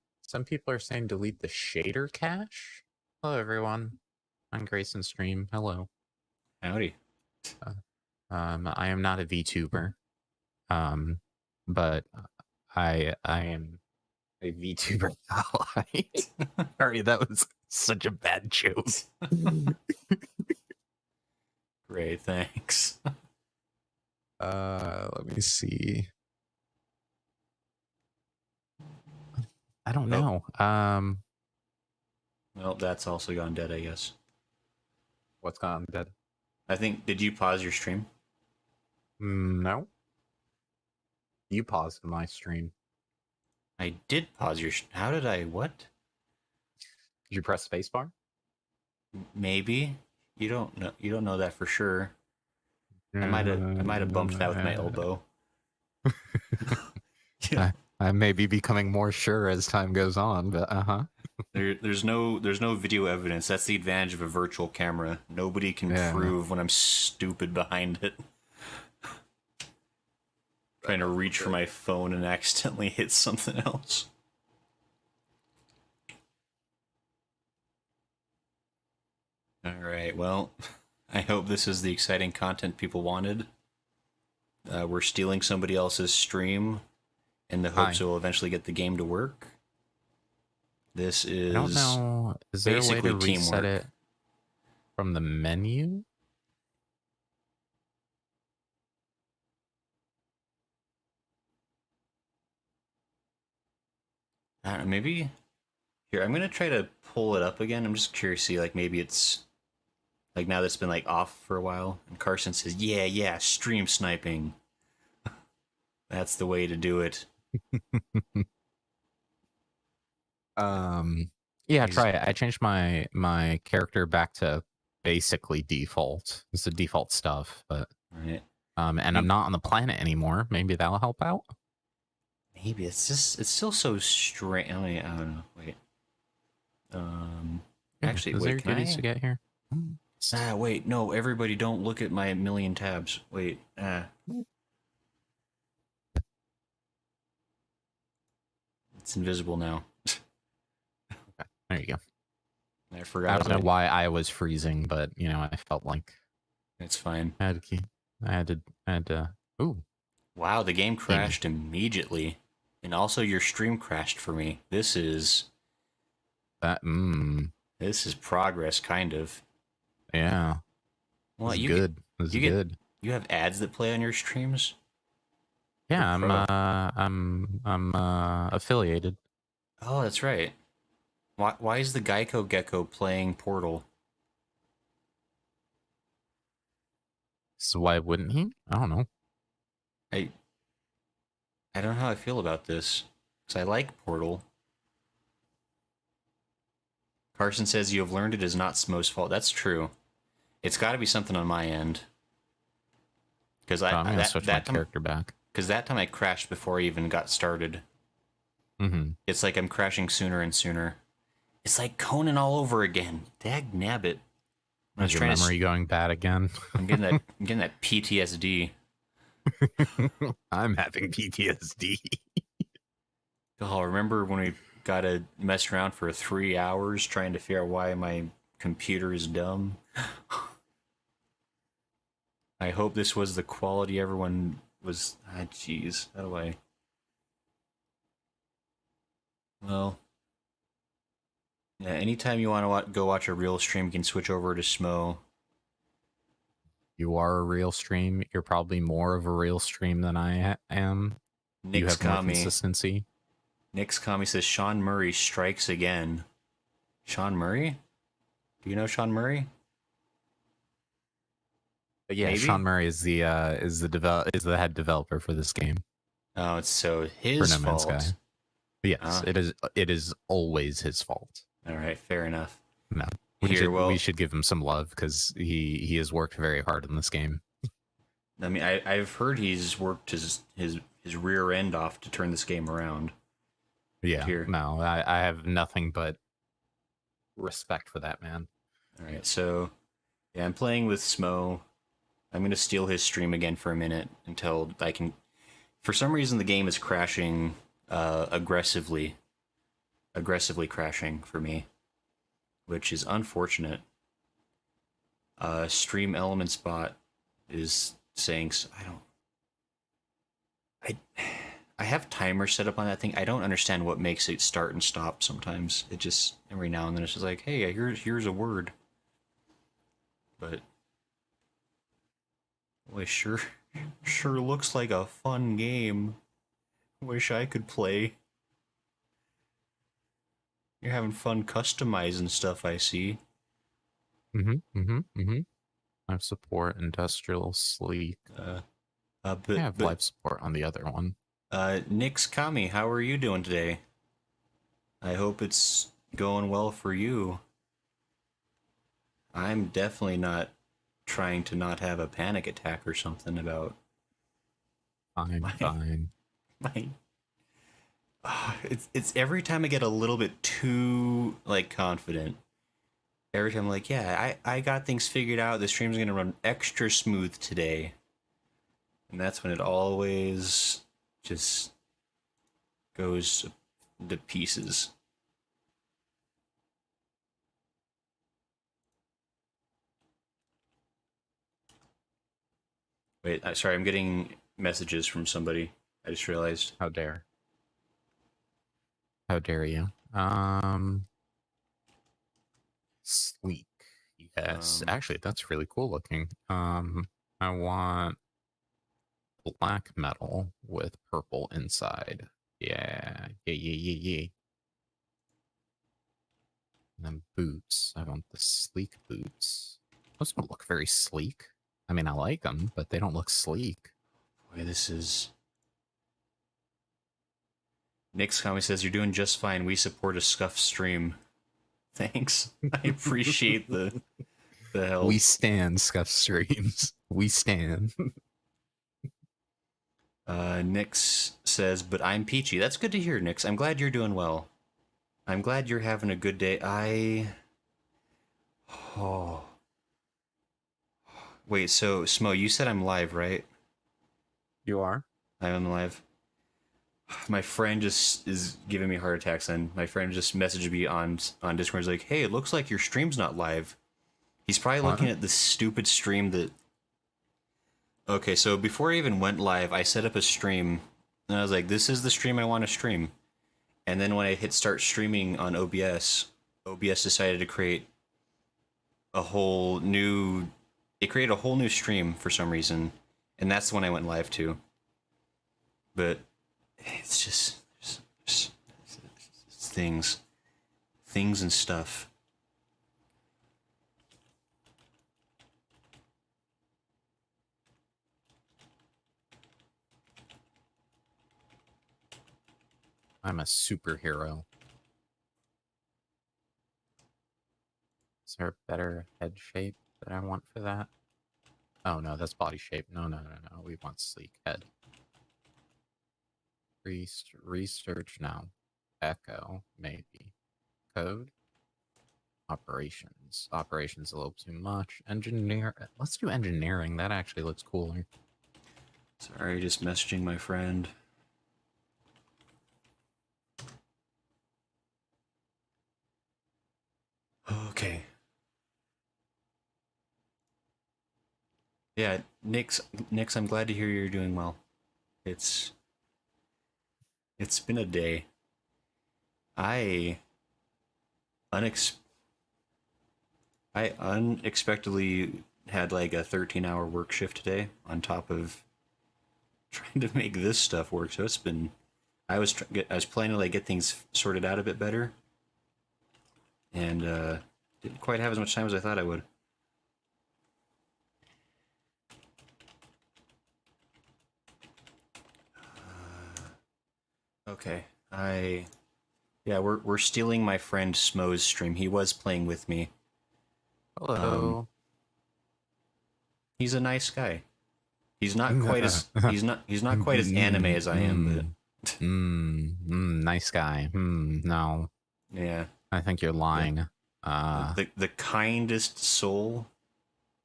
S1: people are saying delete the shader cache. Hello, everyone. I'm Grayson's stream. Hello.
S2: Howdy.
S1: I am not a VTuber. But I am a VTuber ally. Sorry, that was such a bad joke.
S2: Great, thanks.
S1: Let me see. I don't know.
S2: Well, that's also gone dead, I guess.
S1: What's gone dead?
S2: I think, did you pause your stream?
S1: No. You paused my stream.
S2: I did pause your how did I, what?
S1: Did you press spacebar?
S2: Maybe. You don't know that for sure. I might have bumped that with my elbow. Yeah.
S1: I may be becoming more sure as time goes on, but
S2: There's no video evidence. That's the advantage of a virtual camera. Nobody can prove when I'm stupid behind it. Trying to reach for my phone and accidentally hit something else. Alright, well, I hope this is the exciting content people wanted. We're stealing somebody else's stream in the hopes it will eventually get the game to work. This is
S1: I don't know. Is there a way to reset
S2: teamwork.
S1: it from the menu?
S2: I don't know, maybe... Here, I'm going to try to pull it up again. I'm just curious to see, like, maybe it's... Like, now that's been, like, off for a while. And Carson says, yeah, stream sniping. That's the way to do it.
S1: Yeah, try it. I changed my character back to basically default. It's the default stuff, but...
S2: Right.
S1: And I'm not on the planet anymore. Maybe that'll help out.
S2: Maybe it's just it's still so strange. I don't know. Wait. Actually,
S1: Is
S2: wait.
S1: there
S2: Can
S1: goodies
S2: I?
S1: to get here?
S2: Wait. No, everybody, don't look at my million tabs. Wait. It's invisible now.
S1: Okay, there you go.
S2: I forgot.
S1: I don't know why I was freezing, but you know, I felt like
S2: it's fine.
S1: I had to. Ooh.
S2: Wow, the game crashed immediately, and also your stream crashed for me. This is
S1: That.
S2: This is progress, kind of.
S1: Yeah.
S2: Well,
S1: This is good. This is good.
S2: You have ads that play on your streams?
S1: Yeah, I'm affiliated.
S2: Oh, that's right. Why is the Geico Gecko playing Portal?
S1: So why wouldn't he? I don't know.
S2: I don't know how I feel about this, because I like Portal. Carson says you have learned it is not Smo's fault. That's true. It's got to be something on my end. Because
S1: I'm gonna switch my character back.
S2: Because that time I crashed before I even got started. It's like I'm crashing sooner and sooner. It's like Conan all over again. Dag nabbit.
S1: Is your memory going bad again?
S2: I'm getting that PTSD.
S1: I'm having PTSD.
S2: Oh, remember when we got to mess around for 3 hours trying to figure out why my computer is dumb? I hope this was the quality everyone was... Ah, jeez. How do I... Well... Yeah, anytime you want to go watch a real stream, you can switch over to Smo.
S1: You are a real stream. You're probably more of a real stream than I am. You have more consistency.
S2: Nick's Kami says, Sean Murray strikes again. Sean Murray? Do you know Sean Murray?
S1: But yeah, maybe? Sean Murray is the head developer for this game.
S2: Oh, it's so his fault. Guy.
S1: Yes, it is always his fault.
S2: All right, fair enough.
S1: No, we should give him some love because he has worked very hard in this game.
S2: I mean, I've heard he's worked his rear end off to turn this game around.
S1: Yeah, no, I have nothing but respect for that man.
S2: All right, so yeah, I'm playing with Smo. I'm gonna steal his stream again for a minute until I can. For some reason, the game is crashing aggressively crashing for me, which is unfortunate. Stream Elements bot is saying I have timers set up on that thing. I don't understand what makes it start and stop sometimes. It just every now and then it's just like, hey, here's a word. But boy, sure looks like a fun game. Wish I could play. You're having fun customizing stuff, I see.
S1: I support industrial sleek. I
S2: But
S1: have live support on the other one.
S2: Nix Kami, how are you doing today? I hope it's going well for you. I'm definitely not trying to not have a panic attack or something about
S1: Fine.
S2: It's every time I get a little bit too like confident. Every time I'm like, yeah, I got things figured out. The stream's gonna run extra smooth today. And that's when it always just goes to pieces. Wait, sorry, I'm getting messages from somebody. I just realized.
S1: How dare you? Sleek. Yes, actually, that's really cool looking. I want black metal with purple inside. Yeah. And then boots. I want the sleek boots. Those don't look very sleek. I mean, I like them, but they don't look sleek.
S2: Boy, this is... Nick's comment says, you're doing just fine. We support a scuff stream. Thanks. I appreciate the help.
S1: We stand scuff streams. We stand.
S2: Nix says, but I'm peachy. That's good to hear, Nix. I'm glad you're doing well. I'm glad you're having a good day. Oh. Wait, so, Smo, you said I'm live, right?
S1: You are?
S2: I am live. My friend just is giving me heart attacks, and my friend just messaged me on Discord. He's like, hey, it looks like your stream's not live. He's probably looking at the stupid stream that... Okay, so before I even went live, I set up a stream, and I was like, this is the stream I want to stream. And then when I hit start streaming on OBS decided to create a whole new... It created a whole new stream for some reason, and that's the one I went live to. But it's just things and stuff.
S1: I'm a superhero. Is there a better head shape that I want for that? Oh no, that's body shape. No. We want sleek head. Research now. Echo, maybe. Code. Operations. Operations a little too much. Engineer. Let's do engineering. That actually looks cooler.
S2: Sorry, just messaging my friend. Okay. Yeah, Nix, I'm glad to hear you're doing well. It's been a day. I unexpectedly had like a 13-hour work shift today on top of trying to make this stuff work. So it's been... I was planning to like get things sorted out a bit better, and didn't quite have as much time as I thought I would. Okay, yeah, we're stealing my friend Smo's stream. He was playing with me.
S1: Hello.
S2: He's a nice guy. He's not quite as he's not quite as anime as I am, but
S1: nice guy. No.
S2: Yeah.
S1: I think you're lying.
S2: The kindest soul,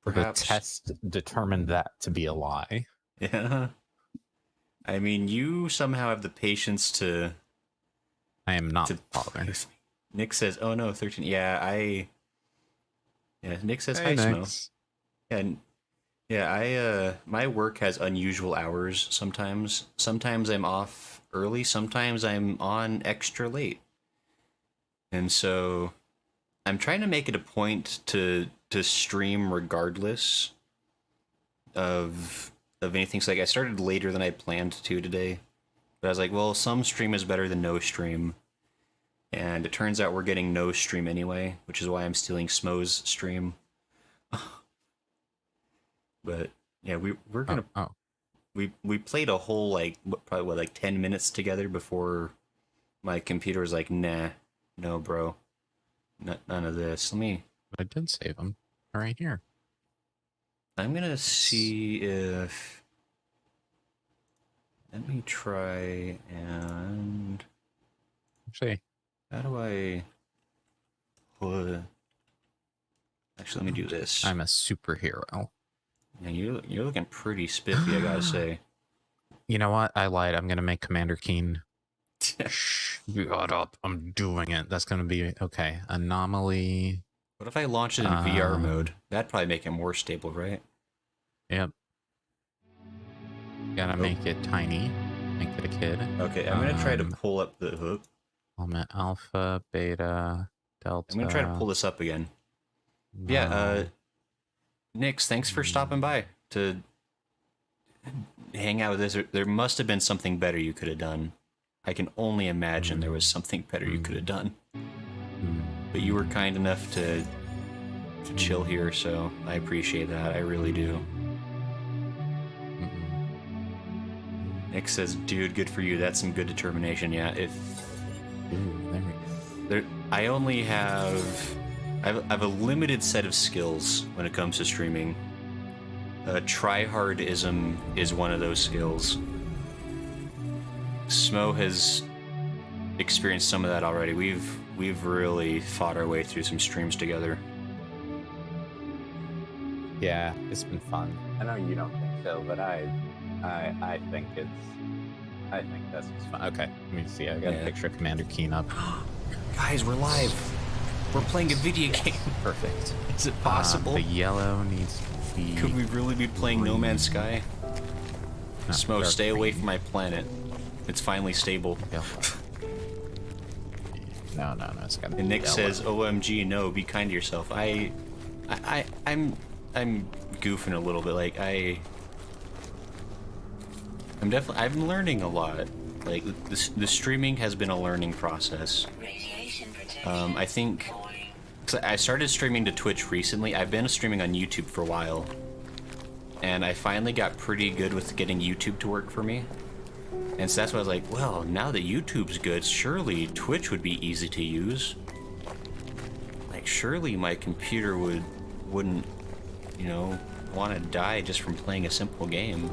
S2: perhaps.
S1: The test determined that to be a lie.
S2: Yeah. I mean, you somehow have the patience to...
S1: I am not
S2: to
S1: bothered.
S2: Nick says, oh no, 13. Yeah, Nick says,
S1: Hey,
S2: hi, Smo.
S1: Nix.
S2: Yeah, my work has unusual hours sometimes. Sometimes I'm off early, sometimes I'm on extra late. And so I'm trying to make it a point to stream regardless of anything. So like I started later than I planned to today. But I was like, well, some stream is better than no stream. And it turns out we're getting no stream anyway, which is why I'm stealing Smo's stream. But yeah, we're gonna we played a whole probably 10 minutes together before my computer was like, nah, no, bro, none of this.
S1: But I did save them. Right here.
S2: I'm gonna see if. Let me try and.
S1: Actually,
S2: How do I put? Actually, let me do this.
S1: I'm a superhero.
S2: Yeah, you're looking pretty spiffy, I gotta say.
S1: You know what? I lied. I'm gonna make Commander Keen. Shh, shut up. I'm doing it. That's gonna be okay. Anomaly.
S2: What if I launch it in VR mode? That'd probably make it more stable, right?
S1: Yep. Gotta make it tiny. Make it a kid.
S2: Okay, I'm gonna try to pull up the hook.
S1: Element alpha, beta, delta.
S2: I'm gonna try to pull this up again. No. Yeah, Nix, thanks for stopping by to hang out with us. There must have been something better you could have done. I can only imagine there was something better you could have done. But you were kind enough to chill here, so I appreciate that. I really do. Nick says, dude, good for you. That's some good determination. Yeah, I only have... I have a limited set of skills when it comes to streaming. Tryhardism is one of those skills. Smo has experienced some of that already. We've really fought our way through some streams together.
S1: Yeah, it's been fun. I know you don't think so, but I think that's just fun. Okay, let me see. I got a picture of Commander Keen up.
S2: Guys, we're live. We're playing a video game.
S1: Perfect.
S2: Is it possible?
S1: The yellow needs to be...
S2: Could we really be playing No Man's Sky?
S1: No,
S2: Smo, stay away from my planet. It's finally stable.
S1: No, it's gotta be
S2: And Nick
S1: yellow.
S2: says, "OMG, no, be kind to yourself." I'm goofing a little bit. Like I'm learning a lot. Like the streaming has been a learning process. I think I started streaming to Twitch recently. I've been streaming on YouTube for a while, and I finally got pretty good with getting YouTube to work for me. And so that's why I was like, well, now that YouTube's good, surely Twitch would be easy to use. Like, surely my computer wouldn't, want to die just from playing a simple game.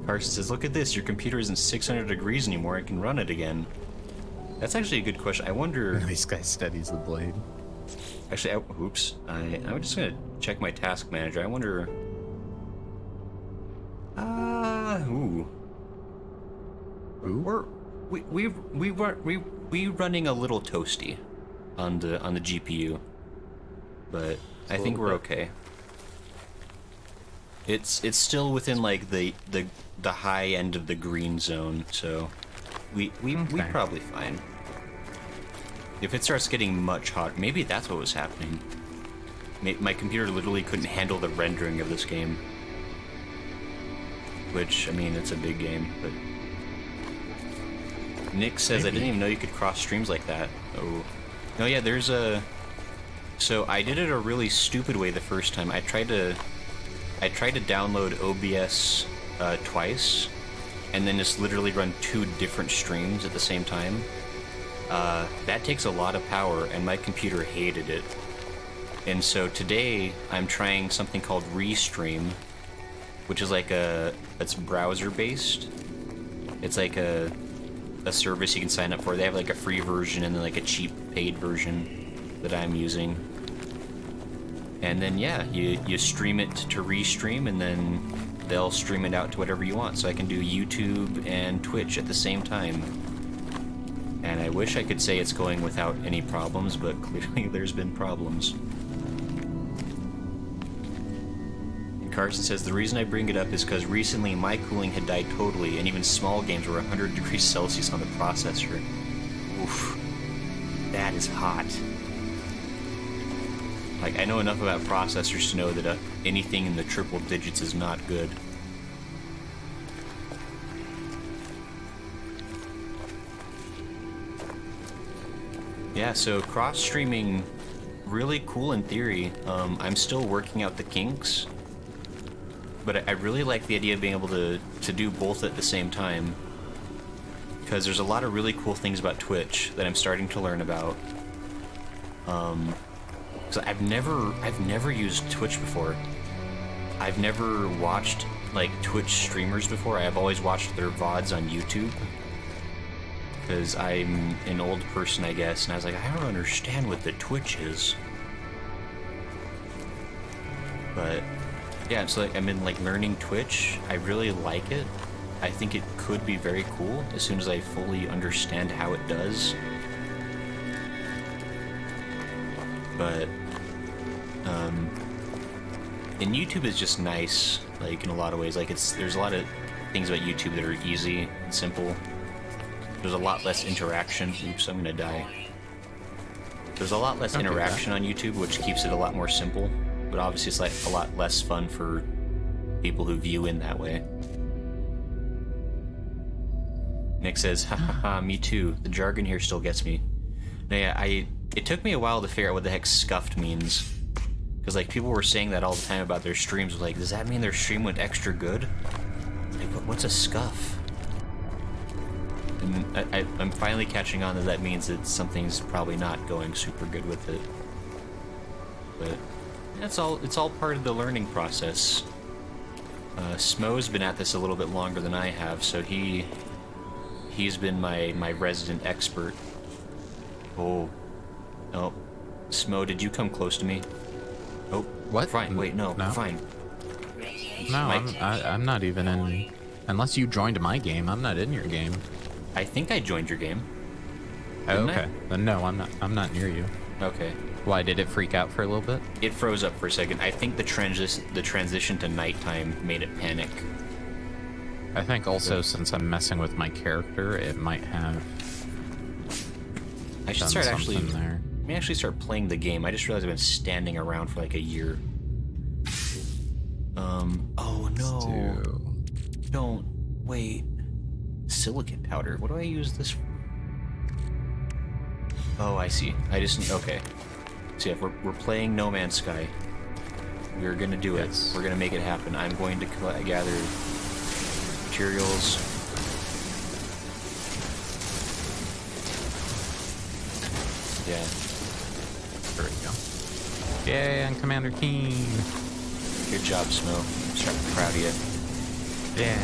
S2: Carson says, look at this, your computer isn't 600 degrees anymore, I can run it again. That's actually a good question. I wonder...
S1: This guy studies the blade.
S2: Actually, oops. I'm just going to check my task manager. I wonder... We're running a little toasty on the GPU, but I think we're okay. It's still within like the high end of the green zone, so we probably fine. If it starts getting much hotter, maybe that's what was happening. My computer literally couldn't handle the rendering of this game. Which, I mean, it's a big game, but... Nick says, I didn't even know you could cross streams like that. Oh. No, yeah, there's a... So, I did it a really stupid way the first time. I tried to download OBS twice, and then just literally run 2 different streams at the same time. That takes a lot of power, and my computer hated it. And so today, I'm trying something called Restream, which is like it's browser-based. It's like a service you can sign up for. They have like a free version and then like a cheap paid version that I'm using. And then, yeah, you stream it to restream, and then they'll stream it out to whatever you want. So I can do YouTube and Twitch at the same time. And I wish I could say it's going without any problems, but clearly there's been problems. And Carson says, the reason I bring it up is because recently my cooling had died totally, and even small games were 100 degrees Celsius on the processor. Oof. That is hot. Like, I know enough about processors to know that anything in the triple digits is not good. Yeah, so cross-streaming, really cool in theory. I'm still working out the kinks, but I really like the idea of being able to do both at the same time, because there's a lot of really cool things about Twitch that I'm starting to learn about. So I've never used Twitch before. I've never watched like Twitch streamers before. I have always watched their VODs on YouTube, because I'm an old person, I guess, and I was like, I don't understand what the Twitch is. But yeah, so like I've been like learning Twitch. I really like it. I think it could be very cool as soon as I fully understand how it does. But and YouTube is just nice, like in a lot of ways. Like there's a lot of things about YouTube that are easy and simple. There's a lot less interaction. Oops, I'm gonna die. There's a lot less interaction on YouTube, which keeps it a lot more simple. But obviously it's like a lot less fun for people who view in that way. Nick says, ha ha ha, me too. The jargon here still gets me. Now, yeah, it took me a while to figure out what the heck scuffed means. Because like people were saying that all the time about their streams. Like, does that mean their stream went extra good? Like, what's a scuff? And I'm finally catching on that means that something's probably not going super good with it. But it's all part of the learning process. Smo's been at this a little bit longer than I have, so he's been my resident expert. Oh, Smo, did you come close to me? Oh,
S1: What?
S2: Fine. Wait, no,
S1: No.
S2: fine.
S1: No,
S2: Mike.
S1: I'm not even in. Unless you joined my game, I'm not in your game.
S2: I think I joined your game.
S1: Oh,
S2: Didn't I?
S1: okay. Then no, I'm not. I'm not near you.
S2: Okay.
S1: Why did it freak out for a little bit?
S2: It froze up for a second. I think the transition to nighttime made it panic.
S1: I think also since I'm messing with my character, it might have.
S2: I should
S1: done
S2: start
S1: something
S2: actually.
S1: there.
S2: Let me actually start playing the game. I just realized I've been standing around for like a year. Oh no. Don't wait. Silicate powder. What do I use this for? Oh, I see. I just okay. So yeah, we're playing No Man's Sky. We're gonna do it.
S1: Yes.
S2: We're gonna make it happen. I'm going to gather materials. Yeah.
S1: There we go. Yay, I'm Commander Keen.
S2: Good job, Smo. I'm proud of you.
S1: Yeah.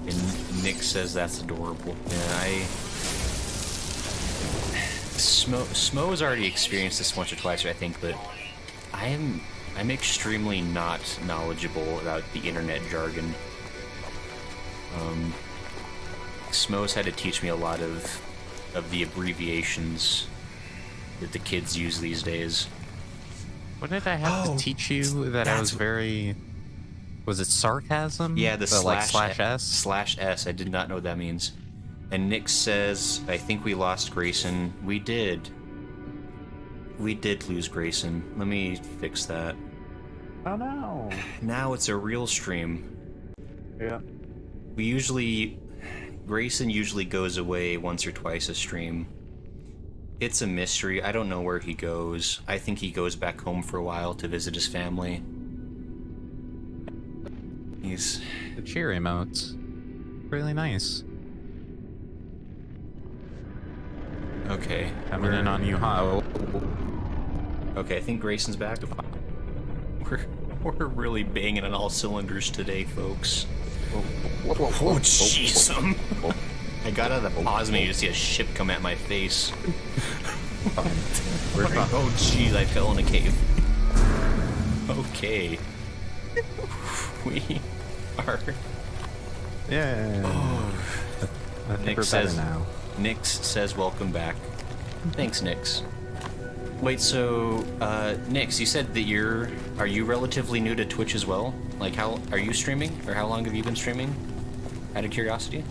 S2: And Nick says that's adorable. Yeah, Smo has already experienced this once or twice, I think, but I'm extremely not knowledgeable about the internet jargon. Smo's had to teach me a lot of the abbreviations that the kids use these days.
S1: What did I have to teach you that I was very... Was it sarcasm?
S2: Yeah, the slash
S1: S?
S2: Slash S. I did not know what that means. And Nick says, I think we lost Grayson. We did. We did lose Grayson. Let me fix that.
S1: Oh no.
S2: Now it's a real stream.
S1: Yeah.
S2: Grayson usually goes away once or twice a stream. It's a mystery. I don't know where he goes. I think he goes back home for a while to visit his family. He's...
S1: The cheer emotes. Really nice.
S2: Okay.
S1: Coming in on you, huh?
S2: Okay, I think Grayson's back. We're really banging on all cylinders today, folks. Oh, jeez. I got out of the pause menu to see a ship come at my face.
S1: Fine. We're fine.
S2: Oh jeez, I fell in a cave. Okay. We are...
S1: Yeah.
S2: Oh.
S1: I think
S2: Nick
S1: we're
S2: says,
S1: better now.
S2: Nix says welcome back. Thanks, Nix. Wait, so, Nix, you said that are you relatively new to Twitch as well? Like, how, are you streaming? Or how long have you been streaming? Out of curiosity?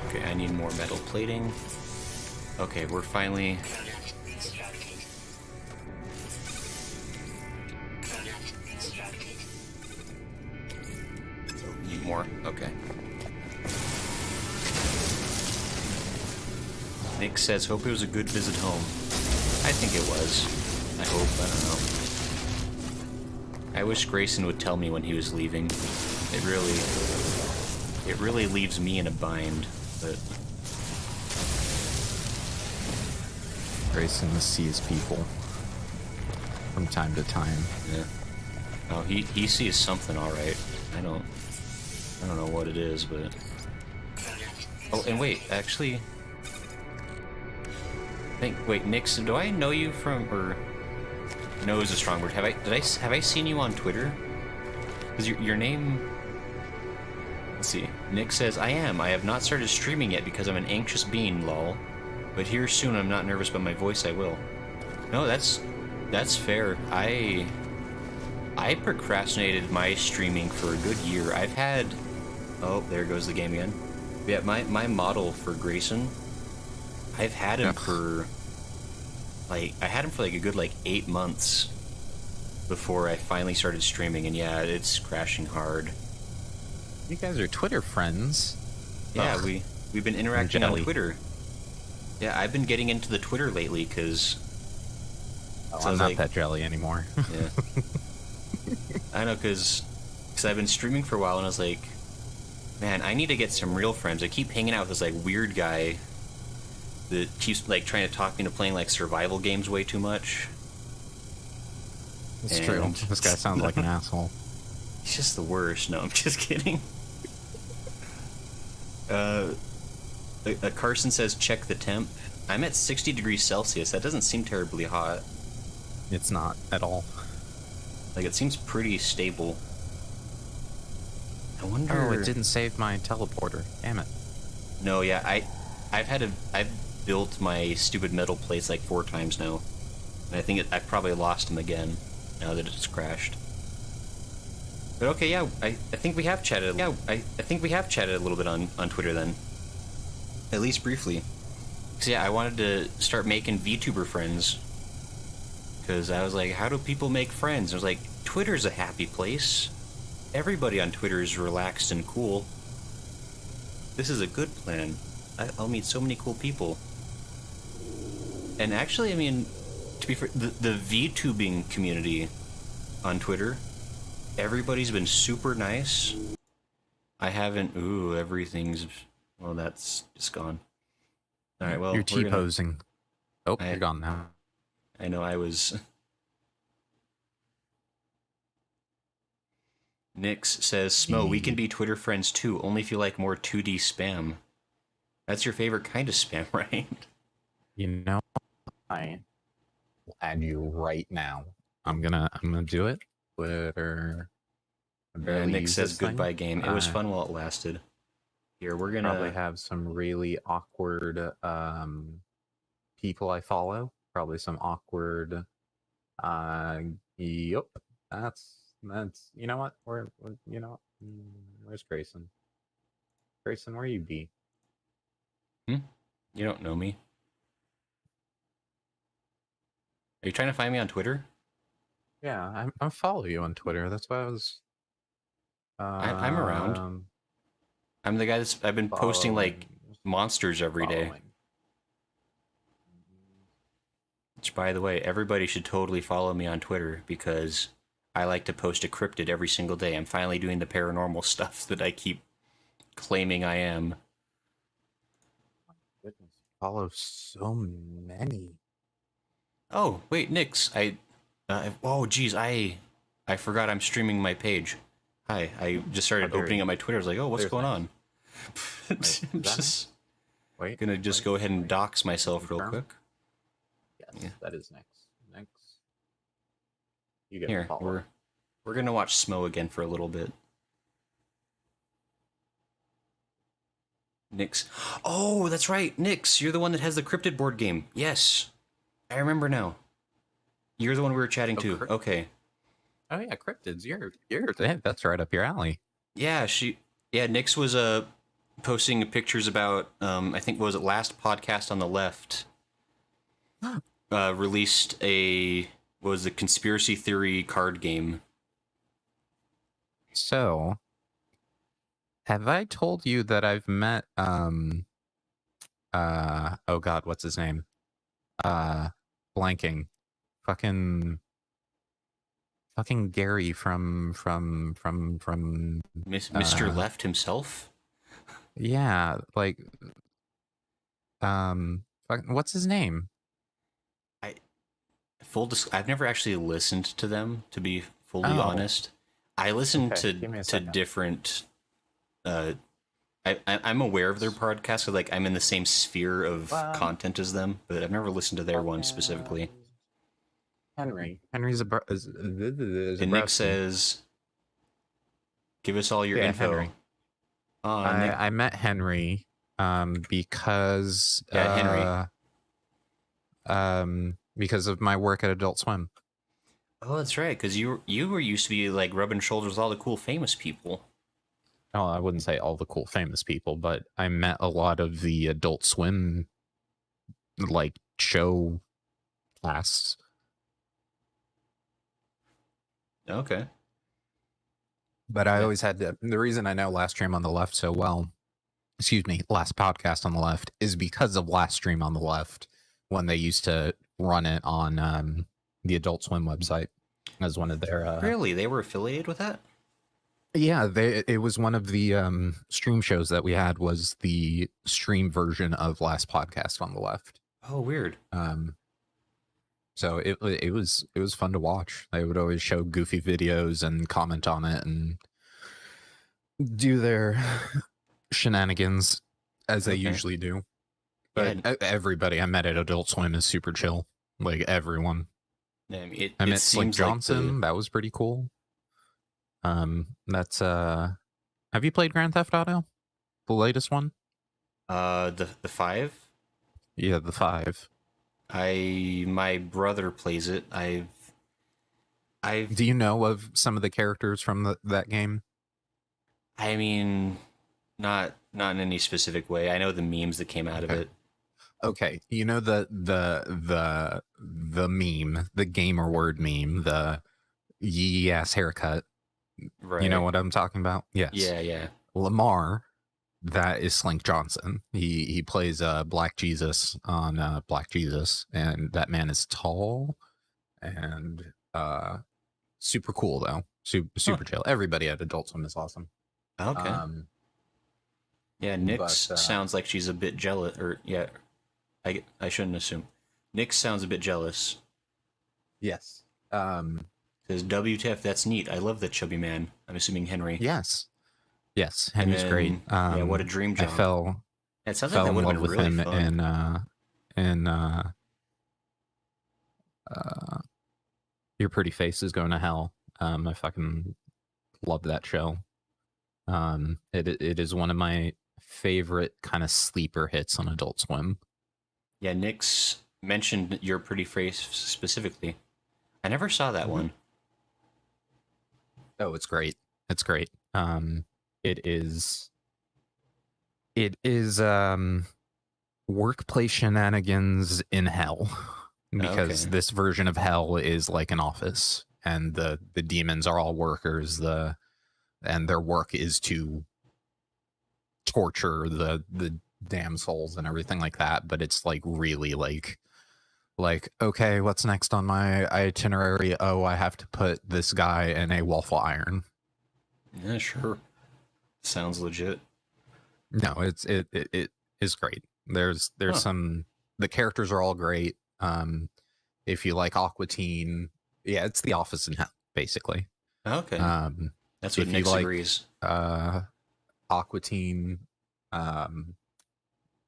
S2: Okay, I need more metal plating. Okay, we're finally... Need more? Okay. Nick says, hope it was a good visit home. I think it was. I hope, I don't know. I wish Grayson would tell me when he was leaving. It really leaves me in a bind, but...
S1: Grayson sees people from time to time.
S2: Yeah. Oh, he sees something alright. I don't know what it is, but... Oh, and wait, actually... Wait, Nix, do I know you from, or... Know is a strong word. Have I seen you on Twitter? Because your name... Let's see. Nick says, I have not started streaming yet because I'm an anxious being, lol. But here soon, I'm not nervous about my voice, I will. No, that's fair. I procrastinated my streaming for a good year. I've had... Oh, there goes the game again. Yeah, my model for Grayson, I've had him for... Like, I had him for like a good, 8 months before I finally started streaming, and yeah, it's crashing hard.
S1: You guys are Twitter friends.
S2: Yeah,
S1: Ugh.
S2: we've been interacting on Twitter. Yeah, I've been getting into the Twitter lately, because...
S1: I'm not that jelly anymore.
S2: Yeah. I know, because I've been streaming for a while, and I was like, man, I need to get some real friends. I keep hanging out with this, weird guy that keeps, trying to talk me into playing, survival games way too much.
S1: It's true. This guy sounds like an asshole.
S2: He's just the worst. No, I'm just kidding. Carson says, check the temp. I'm at 60 degrees Celsius. That doesn't seem terribly hot.
S1: It's not at all.
S2: It seems pretty stable. I wonder...
S1: Oh, it didn't save my teleporter. Damn it.
S2: No, yeah, I've built my stupid metal plates 4 times now. And I think I've probably lost them again, now that it's crashed. But okay, yeah, I think we have chatted. Yeah, I think we have chatted a little bit on Twitter then. At least briefly. Cause yeah, I wanted to start making VTuber friends. Cause I was like, how do people make friends? I was like, Twitter's a happy place. Everybody on Twitter is relaxed and cool. This is a good plan. I'll meet so many cool people. And actually, I mean, to be fair, the VTubing community on Twitter, everybody's been super nice. I haven't... Ooh, everything's... Well, that's just gone. Alright, well...
S1: You're T-posing. Oh, you're gone now.
S2: I know, I was... Nix says, Smo, we can be Twitter friends too, only if you like more 2D spam. That's your favorite kind of spam, right?
S1: You know, I will add you right now. I'm gonna do it. Twitter.
S2: Nick says goodbye game. It was fun while it lasted. Here, we're gonna
S1: probably have some really awkward people I follow. Probably some awkward yep. That's you know what? You know what? Where's Grayson? Grayson, where you be?
S2: You don't know me. Are you trying to find me on Twitter?
S1: Yeah, I follow you on Twitter. That's why I was.
S2: I'm around. I'm the guy I've been posting monsters every day. Which, by the way, everybody should totally follow me on Twitter because I like to post a cryptid every single day. I'm finally doing the paranormal stuff that I keep claiming I am.
S1: Goodness, follow so many.
S2: Oh, wait, Nix, oh, geez, I forgot I'm streaming my page. Hi. I just started
S1: Oh, there
S2: opening
S1: you
S2: up my Twitter. I was like, oh, what's
S1: There's
S2: going
S1: Nix.
S2: on?
S1: Wait, is
S2: I'm
S1: that
S2: just
S1: Wait.
S2: gonna just
S1: wait,
S2: go ahead and
S1: wait.
S2: dox myself real
S1: Confirm?
S2: quick.
S1: Yes,
S2: Yeah.
S1: that is Nix. Nix. You get
S2: Here,
S1: follow.
S2: we're gonna watch Smo again for a little bit. Nix. Oh, that's right, Nix. You're the one that has the cryptid board game. Yes, I remember now. You're the one we were chatting to. Okay.
S1: Oh yeah, cryptids. That's right up your alley.
S2: Yeah, Nix was posting pictures about I think what was it last podcast on the left released what was the conspiracy theory card game.
S1: So, have I told you that I've met oh god, what's his name? Blanking. Fucking Gary from
S2: Mr. Left himself?
S1: yeah, like what's his name?
S2: I've never actually listened to them, to be fully
S1: Oh.
S2: honest. I listen
S1: Okay, give me a
S2: to
S1: second.
S2: different I'm aware of their podcast, so like I'm in the same sphere of content as them, but I've never listened to their one specifically.
S1: Henry's is
S2: And Nick says, "Give us all your info."
S1: Henry.
S2: Nick,
S1: I met Henry because
S2: Henry.
S1: Because of my work at Adult Swim.
S2: Oh, that's right, because you were used to be like rubbing shoulders with all the cool famous people.
S1: Oh, I wouldn't say all the cool famous people, but I met a lot of the Adult Swim like show casts.
S2: Okay.
S1: But I always had to. The reason I know Last Stream on the Left so well, Last Podcast on the Left, is because of Last Stream on the Left when they used to run it on the Adult Swim website as one of their.
S2: Really, they were affiliated with that?
S1: Yeah, it was one of the stream shows that we had was the stream version of Last Podcast on the Left.
S2: Oh, weird.
S1: So it was fun to watch. They would always show goofy videos and comment on it and do their shenanigans as they usually do. But everybody I met at Adult Swim is super chill. Like everyone. I met Slink Johnson. That was pretty cool. That's have you played Grand Theft Auto? The latest one?
S2: The 5?
S1: Yeah, the 5.
S2: My brother plays it.
S1: Do you know of some of the characters from that game?
S2: I mean, not in any specific way. I know the memes that came out of it.
S1: Okay, you know the meme, the gamer word meme, the yee ass haircut.
S2: Right.
S1: You know what I'm talking about? Yes.
S2: Yeah.
S1: Lamar, that is Slink Johnson. He plays Black Jesus on Black Jesus, and that man is tall and super cool though. Super chill. Everybody at Adult Swim is awesome.
S2: Okay. Yeah, Nyx sounds like she's a bit jealous, or yeah, I shouldn't assume. Nyx sounds a bit jealous.
S1: Yes.
S2: Says WTF, that's neat. I love that chubby man. I'm assuming Henry.
S1: Yes, Henry's great.
S2: Yeah, what a dream job.
S1: I fell
S2: in love with
S1: him
S2: fun.
S1: in Your Pretty Face is Going to Hell. I fucking love that show. It is one of my favorite kind of sleeper hits on Adult Swim.
S2: Yeah, Nyx mentioned Your Pretty Face specifically. I never saw that one.
S1: Oh, it's great. It's great. It is workplace shenanigans in hell, because this version of hell is like an office, and the demons are all workers, and their work is to torture the damn souls and everything like that. But it's like really like okay, what's next on my itinerary? Oh, I have to put this guy in a waffle iron.
S2: Yeah, sure. Sounds legit.
S1: No, it is great. There's some, the characters are all great. If you like Aqua Teen, yeah, it's The Office in hell, basically.
S2: Okay. That's what
S1: if
S2: Nick
S1: you like
S2: agrees.
S1: Aqua Teen, um,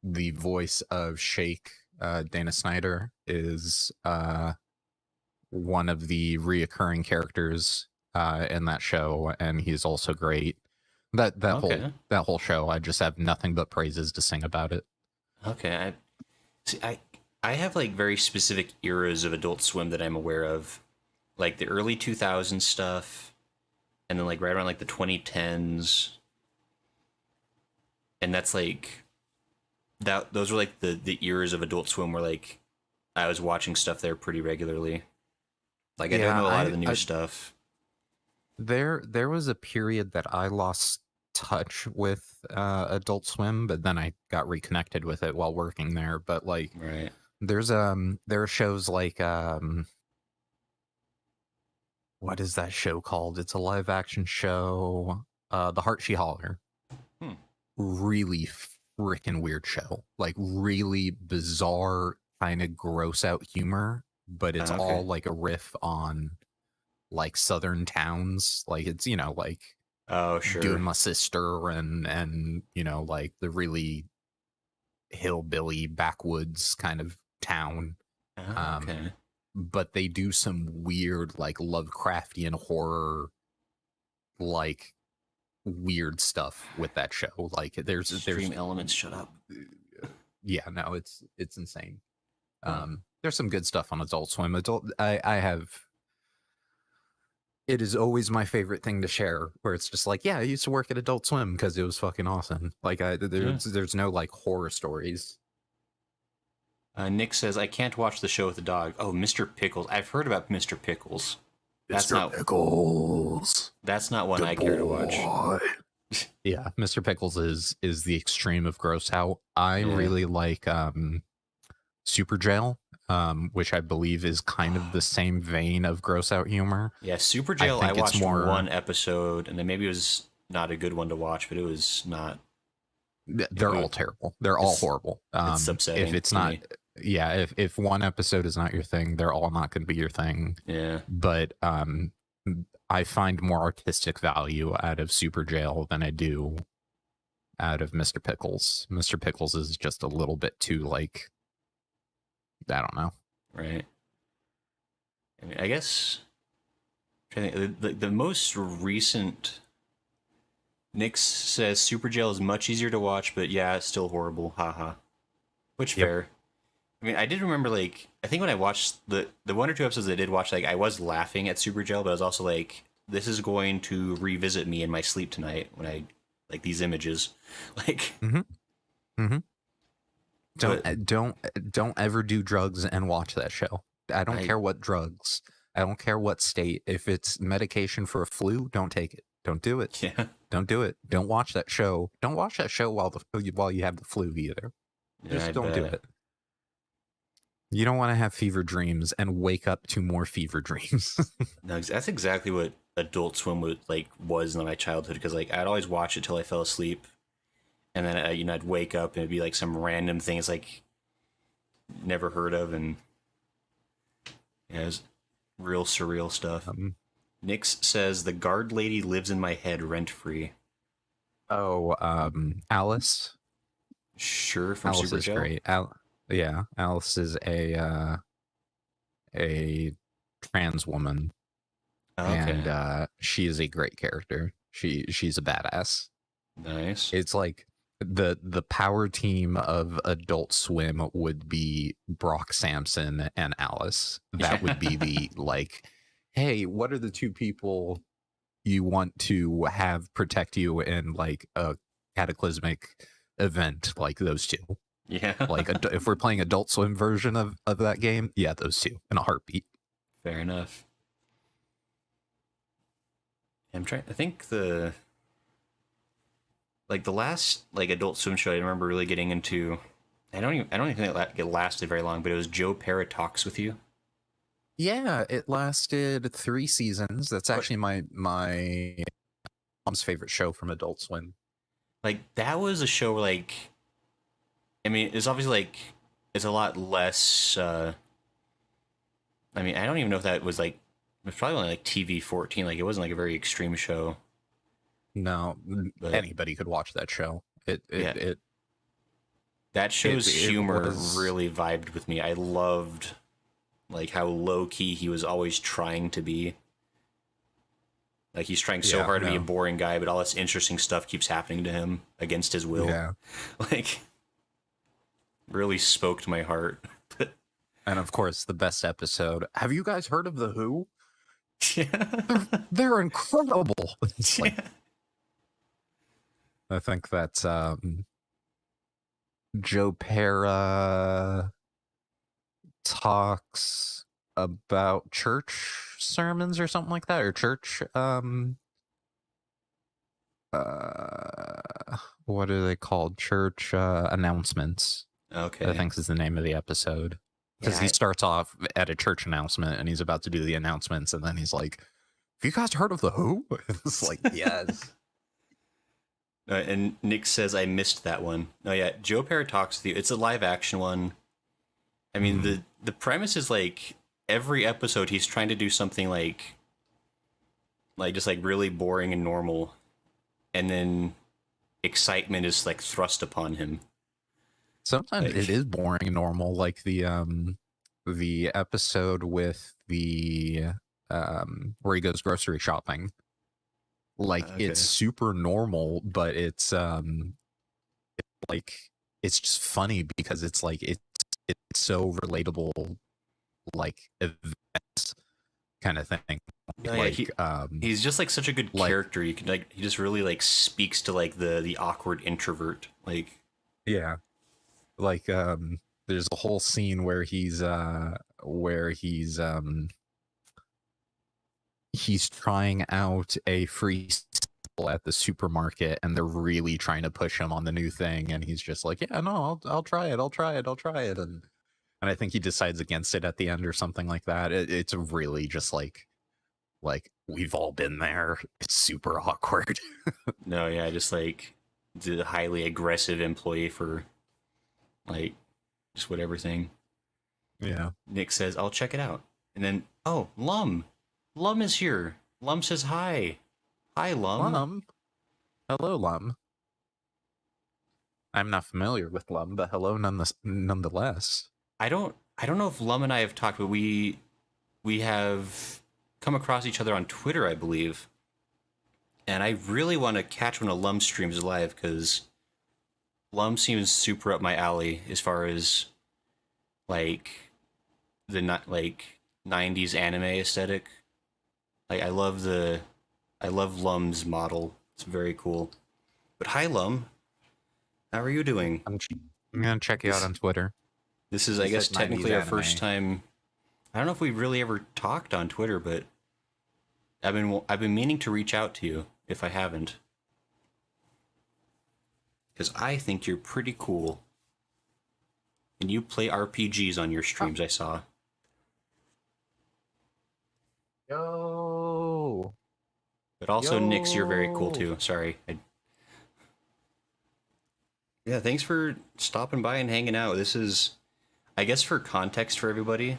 S1: the voice of Shake, Dana Snyder, is one of the reoccurring characters in that show, and he's also great.
S2: Okay.
S1: That whole show, I just have nothing but praises to sing about it.
S2: Okay. See, I have like very specific eras of Adult Swim that I'm aware of, like the early 2000s stuff, and then like right around like the 2010s, and that's like that. Those were like the eras of Adult Swim where like I was watching stuff there pretty regularly. Like I don't
S1: Yeah,
S2: know a lot of the new stuff.
S1: there was a period that I lost touch with Adult Swim, but then I got reconnected with it while working there. But like,
S2: Right.
S1: there are shows like what is that show called? It's a live action show. The Heart She Holler.
S2: Hmm.
S1: Really freaking weird show. Like really bizarre, kind of gross out humor, but it's
S2: Okay.
S1: all like a riff on like southern towns. Like it's, like
S2: Oh, sure.
S1: Doing My Sister and like the really hillbilly backwoods kind of town.
S2: Oh, okay.
S1: But they do some weird like Lovecraftian horror, like weird stuff with that show. Like there's
S2: Extreme elements. Shut up.
S1: yeah, no, it's insane. There's some good stuff on Adult Swim. I have. It is always my favorite thing to share, where it's just like, yeah, I used to work at Adult Swim because it was fucking awesome. Like, there's no like horror stories.
S2: Nick says, I can't watch the show with the dog. Oh, Mr. Pickles. I've heard about Mr. Pickles.
S1: Mr. Pickles.
S2: That's not one I care to watch.
S1: Yeah, Mr. Pickles is the extreme of gross out. I really like Super Jail, which I believe is kind of the same vein of gross out humor.
S2: Yeah, Super Jail, I watched one episode, and then maybe it was not a good one to watch, but it was not.
S1: They're all terrible. They're all horrible.
S2: It's upsetting.
S1: If it's not, yeah, if one episode is not your thing, they're all not going to be your thing.
S2: Yeah.
S1: But I find more artistic value out of Super Jail than I do out of Mr. Pickles. Mr. Pickles is just a little bit too like, I don't know.
S2: Right. I mean, I guess the most recent. Nick says Super Jail is much easier to watch, but yeah, it's still horrible. Haha. Which fair. I mean, I did remember like I think when I watched the one or two episodes I did watch, like I was laughing at Super Jail, but I was also like, this is going to revisit me in my sleep tonight when I like these images, like.
S1: Don't ever do drugs and watch that show. I don't care what drugs. I don't care what state. If it's medication for a flu, don't take it. Don't do it.
S2: Yeah.
S1: Don't do it. Don't watch that show. Don't watch that show while you have the flu either. Just don't do it. You don't want to have fever dreams and wake up to more fever dreams.
S2: No, that's exactly what Adult Swim was in my childhood, because like I'd always watch it till I fell asleep, and then I'd wake up and it'd be like some random thing it's like never heard of, and yeah, it was real surreal stuff. Nix says the guard lady lives in my head rent free.
S1: Oh, Alice.
S2: Sure, from
S1: Alice
S2: Super
S1: is
S2: Jail.
S1: great. Yeah, Alice is a trans woman, and she is a great character. She's a badass.
S2: Nice.
S1: It's like the power team of Adult Swim would be Brock Sampson and Alice. That would be the like, hey, what are the two people you want to have protect you in like a cataclysmic event like those two?
S2: Yeah.
S1: Like if we're playing Adult Swim version of that game, yeah, those two in a heartbeat.
S2: Fair enough. I'm trying. I think the last Adult Swim show I remember really getting into. I don't even think it lasted very long, but it was Joe Parra Talks with You.
S1: Yeah, it lasted 3 seasons. That's actually my mom's favorite show from Adult Swim.
S2: Like that was a show where like, I mean, it's obviously like it's a lot less. I mean, I don't even know if that was like. It was probably only like TV 14. Like it wasn't like a very extreme show.
S1: No,
S2: But
S1: anybody could watch that show. It
S2: that show's humor
S1: was
S2: really vibed with me. I loved like how low key he was always trying to be. Like he's trying so hard to be a boring guy, but all this interesting stuff keeps happening to him against his will.
S1: Yeah.
S2: Like really spoke to my heart.
S1: And of course, the best episode. Have you guys heard of the Who?
S2: Yeah.
S1: They're incredible. It's like,
S2: Yeah.
S1: I think that's Joe Pera talks about church sermons or something like that, or church what are they called? Church announcements.
S2: Okay.
S1: I think is the name of the episode. Because
S2: Yeah,
S1: he starts off at a church announcement and he's about to do the announcements, and then he's like, "Have you guys heard of the Who?" It's like, yes.
S2: and Nick says I missed that one. Oh yeah, Joe Pera talks with you. It's a live action one. I mean, the premise is like every episode he's trying to do something like just like really boring and normal, and then excitement is like thrust upon him.
S1: Sometimes
S2: Like,
S1: it is boring and normal, like the episode with the where he goes grocery shopping. Like it's super normal, but it's like it's just funny because it's like it's so relatable, like events kind of thing.
S2: no,
S1: Like
S2: he's just like such a good
S1: like-
S2: character. You can like he just really like speaks to like the awkward introvert. Like
S1: yeah, like there's a whole scene where he's he's trying out a free sample at the supermarket, and they're really trying to push him on the new thing, and he's just like, yeah, no, I'll try it, and I think he decides against it at the end or something like that. It's really just like we've all been there. It's super awkward.
S2: no, yeah, just like the highly aggressive employee for like just whatever thing.
S1: Yeah.
S2: Nick says, I'll check it out. And then, oh, Lum. Lum is here. Lum says hi. Hi, Lum.
S1: Lum. Hello, Lum. I'm not familiar with Lum, but hello nonetheless.
S2: I don't know if Lum and I have talked, but we have come across each other on Twitter, I believe. And I really want to catch one of Lum's streams live because Lum seems super up my alley as far as like the like 90s anime aesthetic. Like I love Lum's model. It's very cool. But hi Lum. How are you doing?
S1: I'm gonna check you out on Twitter.
S2: This is I guess
S1: like 90s
S2: technically our
S1: anime.
S2: first time. I don't know if we've really ever talked on Twitter, but I've been meaning to reach out to you if I haven't. Because I think you're pretty cool. And you play RPGs on your streams, I saw.
S1: Yo.
S2: But also, Nix, you're very cool
S1: Yo.
S2: too. Sorry. Yeah, thanks for stopping by and hanging out. This is, I guess for context for everybody,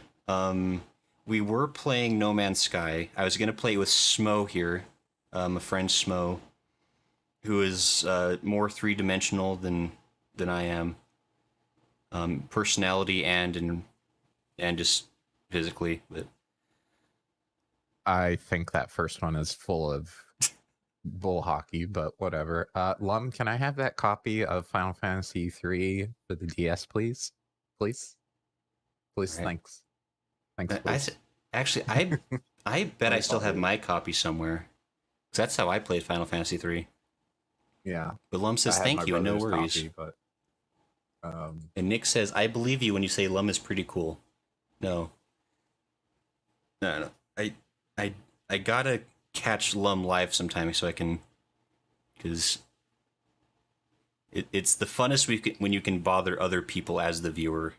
S2: we were playing No Man's Sky. I was going to play it with Smo here, a friend Smo, who is more three-dimensional than I am. Personality and just physically, but
S1: I think that first one is full of bull hockey, but whatever. Lum, can I have that copy of Final Fantasy 3 for the DS, please? Please? Please,
S2: Right.
S1: Thanks. Thanks, please.
S2: I bet I still have my copy somewhere. 'Cause that's how I played Final Fantasy 3.
S1: Yeah.
S2: But Lum says thank you and no worries.
S1: But,
S2: And Nick says, I believe you when you say Lum is pretty cool. No. No. I gotta catch Lum live sometime so I can, because it's the funnest when you can bother other people as the viewer.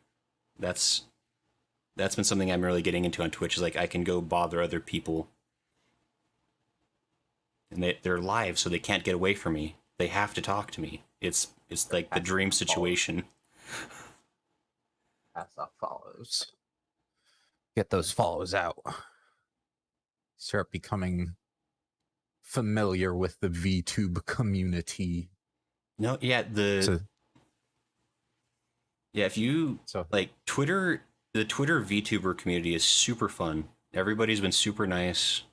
S2: That's been something I'm really getting into on Twitch, is like I can go bother other people. And they're live, so they can't get away from me. They have to talk to me. It's like the dream situation.
S1: pass up follows. Get those follows out. Start becoming familiar with the VTube community.
S2: No, yeah,
S1: So,
S2: if you
S1: so
S2: like Twitter, the Twitter VTuber community is super fun. Everybody's been super nice.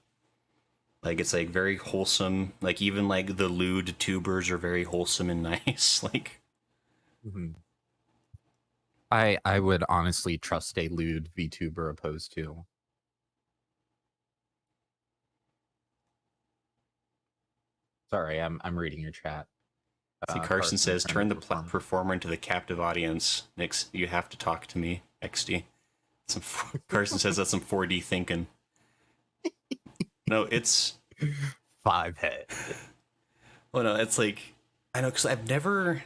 S2: Like it's like very wholesome. Like even like the lewd tubers are very wholesome and nice. Like
S1: mhm. I would honestly trust a lewd VTuber opposed to. Sorry, I'm reading your chat.
S2: see, Carson says,
S1: turned
S2: "Turn the
S1: into a farm.
S2: performer into the captive audience." Nix, you have to talk to me, XD. Carson says that's some 4D thinking. No, it's
S1: 5 head.
S2: well, no, it's like I know because I've never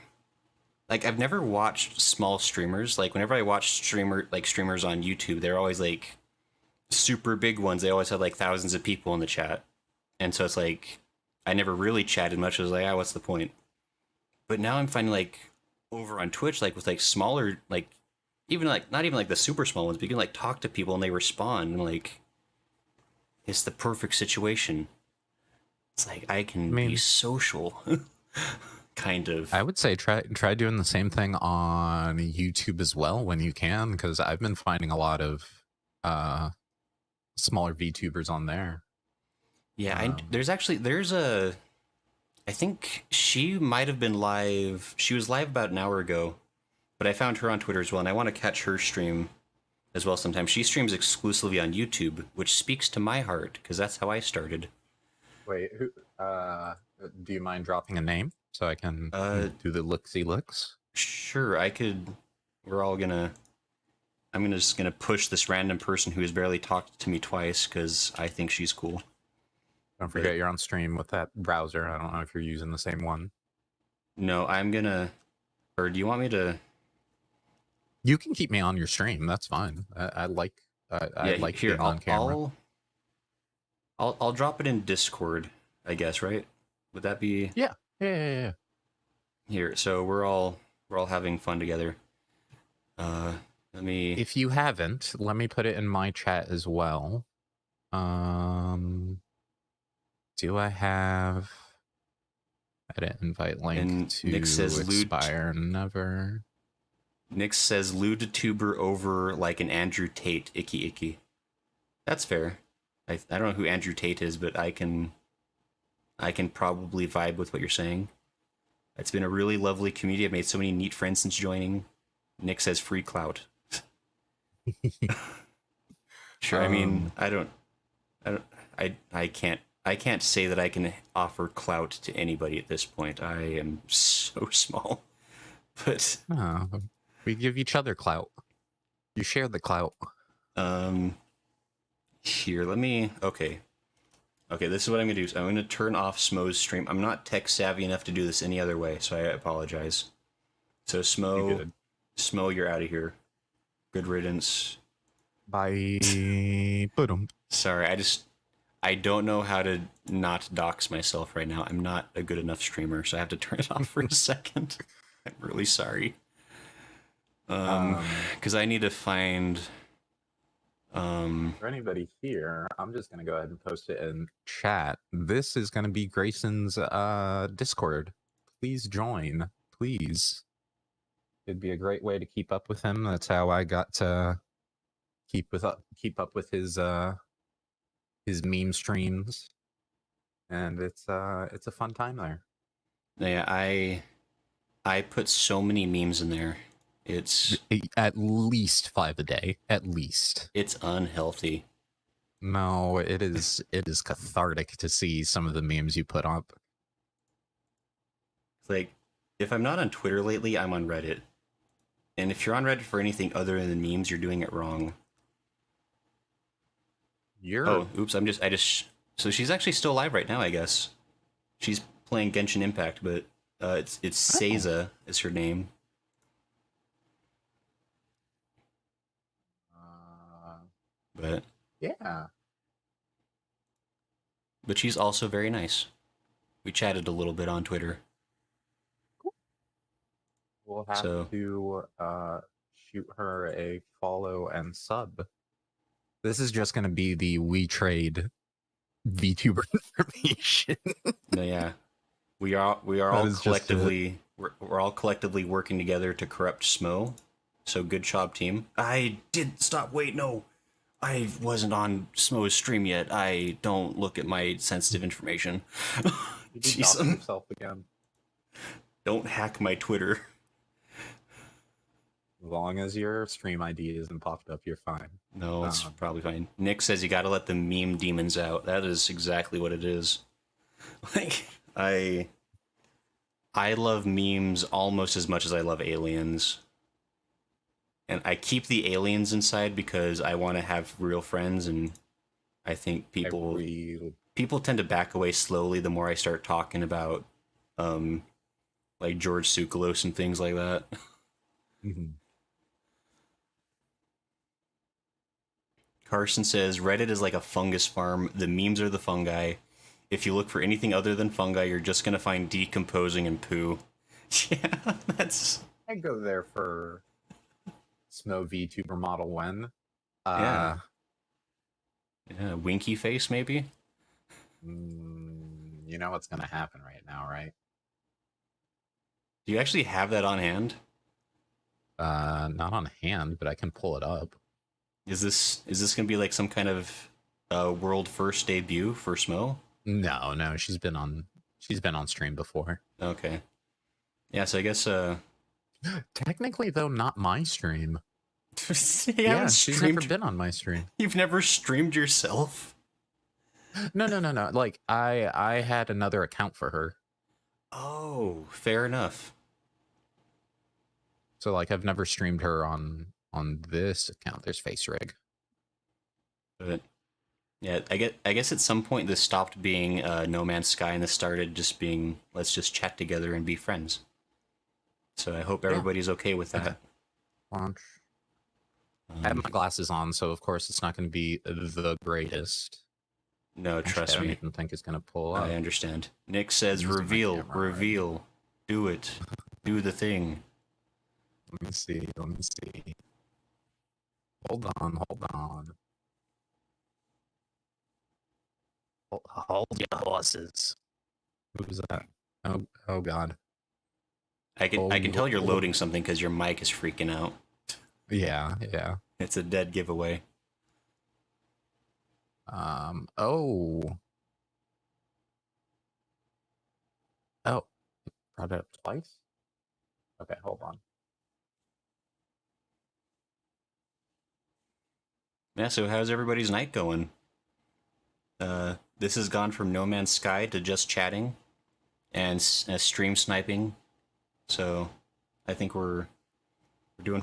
S2: watched small streamers. Like whenever I watch streamers on YouTube, they're always like super big ones. They always have like thousands of people in the chat, and so it's like I never really chatted much. I was like, ah, what's the point? But now I'm finding like over on Twitch, like with like smaller, like even like not even like the super small ones, but you can like talk to people and they respond, and like it's the perfect situation. It's like I can be social, kind of.
S1: I would say try doing the same thing on YouTube as well when you can, because I've been finding a lot of smaller VTubers on there.
S2: Yeah, there's a. I think she might have been live. She was live about an hour ago, but I found her on Twitter as well, and I want to catch her stream as well sometime. She streams exclusively on YouTube, which speaks to my heart because that's how I started.
S1: Wait, who? Do you mind dropping a name so I can do the looksy looks?
S2: Sure, I could. We're all gonna. I'm just gonna push this random person who has barely talked to me twice because I think she's cool.
S1: Don't forget you're on stream with that browser. I don't know if you're using the same one.
S2: No, I'm gonna. Or do you want me to?
S1: You can keep me on your stream. That's fine. I like. I like
S2: here.
S1: being on camera.
S2: I'll drop it in Discord. I guess, right? Would that be?
S1: Yeah.
S2: Here, so we're all having fun together. Let me.
S1: If you haven't, let me put it in my chat as well. Do I have edit invite link
S2: and
S1: to
S2: Nick says
S1: expire never?
S2: Nick says lewd tuber over like an Andrew Tate, icky. That's fair. I don't know who Andrew Tate is, but I can probably vibe with what you're saying. It's been a really lovely community. I've made so many neat friends since joining. Nick says free clout. Sure. I mean, I can't say that I can offer clout to anybody at this point. I am so small. But
S1: we give each other clout. You share the clout.
S2: Here, let me. Okay, this is what I'm gonna do. So I'm gonna turn off Smo's stream. I'm not tech savvy enough to do this any other way, so I apologize. So Smo, you're out of here. Good riddance.
S1: Bye. Boom.
S2: Sorry, I don't know how to not dox myself right now. I'm not a good enough streamer, so I have to turn it off for a second. I'm really sorry. Because I need to find.
S1: For anybody here, I'm just gonna go ahead and post it in chat. This is gonna be Grayson's Discord. Please join, please. It'd be a great way to keep up with him. That's how I got to keep up with his meme streams, and it's a fun time there.
S2: Yeah, I put so many memes in there. It's
S1: at least 5 a day. At least.
S2: It's unhealthy.
S1: No, it is cathartic to see some of the memes you put up.
S2: It's like, if I'm not on Twitter lately, I'm on Reddit. And if you're on Reddit for anything other than memes, you're doing it wrong. Oh, oops, so she's actually still alive right now, I guess. She's playing Genshin Impact, but it's Seiza is her name. But
S1: yeah.
S2: But she's also very nice. We chatted a little bit on Twitter.
S1: Cool. We'll have to shoot her a follow and sub. This is just going to be the We Trade VTuber information.
S2: No, yeah, we are
S1: That
S2: all
S1: is just it.
S2: collectively we're all collectively working together to corrupt Smo. So good job, team. I did stop. Wait, no, I wasn't on Smo's stream yet. I don't look at my sensitive information.
S1: You did dox
S2: Jeez,
S1: yourself again.
S2: don't hack my Twitter.
S1: As long as your stream ID isn't popped up, you're fine.
S2: No, it's probably fine. Nick says you gotta let the meme demons out. That is exactly what it is. Like, I love memes almost as much as I love aliens. And I keep the aliens inside because I want to have real friends, and I think people tend to back away slowly the more I start talking about like George Tsoukalos and things like that.
S1: Mm-hmm.
S2: Carson says Reddit is like a fungus farm. The memes are the fungi. If you look for anything other than fungi, you're just gonna find decomposing and poo. Yeah, that's.
S1: I go there for Smo VTuber model when.
S2: Yeah. Winky face maybe.
S1: You know what's gonna happen right now, right?
S2: Do you actually have that on hand?
S1: Not on hand, but I can pull it up.
S2: Is this gonna be like some kind of world first debut for Smo?
S1: No, she's been on stream before.
S2: Okay. Yeah, so I guess
S1: Technically though, not my stream.
S2: yeah,
S1: she's never been on my stream.
S2: You've never streamed yourself?
S1: No. Like I had another account for her.
S2: Oh, fair enough.
S1: So like I've never streamed her on this account. There's Face Rig.
S2: But yeah, I guess at some point this stopped being No Man's Sky and this started just being let's just chat together and be friends. So I hope everybody's okay with that.
S1: Okay. Launch. I have my glasses on, so of course it's not going to be the greatest.
S2: No, trust
S1: I don't
S2: me.
S1: even think it's going to pull up.
S2: I understand. Nick says reveal, reveal. Do it. Do the thing.
S1: Let me see. Hold on. Hold your horses. Who's that? Oh God.
S2: I can tell you're loading something because your mic is freaking out.
S1: Yeah.
S2: It's a dead giveaway.
S1: Oh, brought it up twice? Okay, hold on.
S2: Yeah, so how's everybody's night going? This has gone from No Man's Sky to just chatting and stream sniping. So I think we're doing...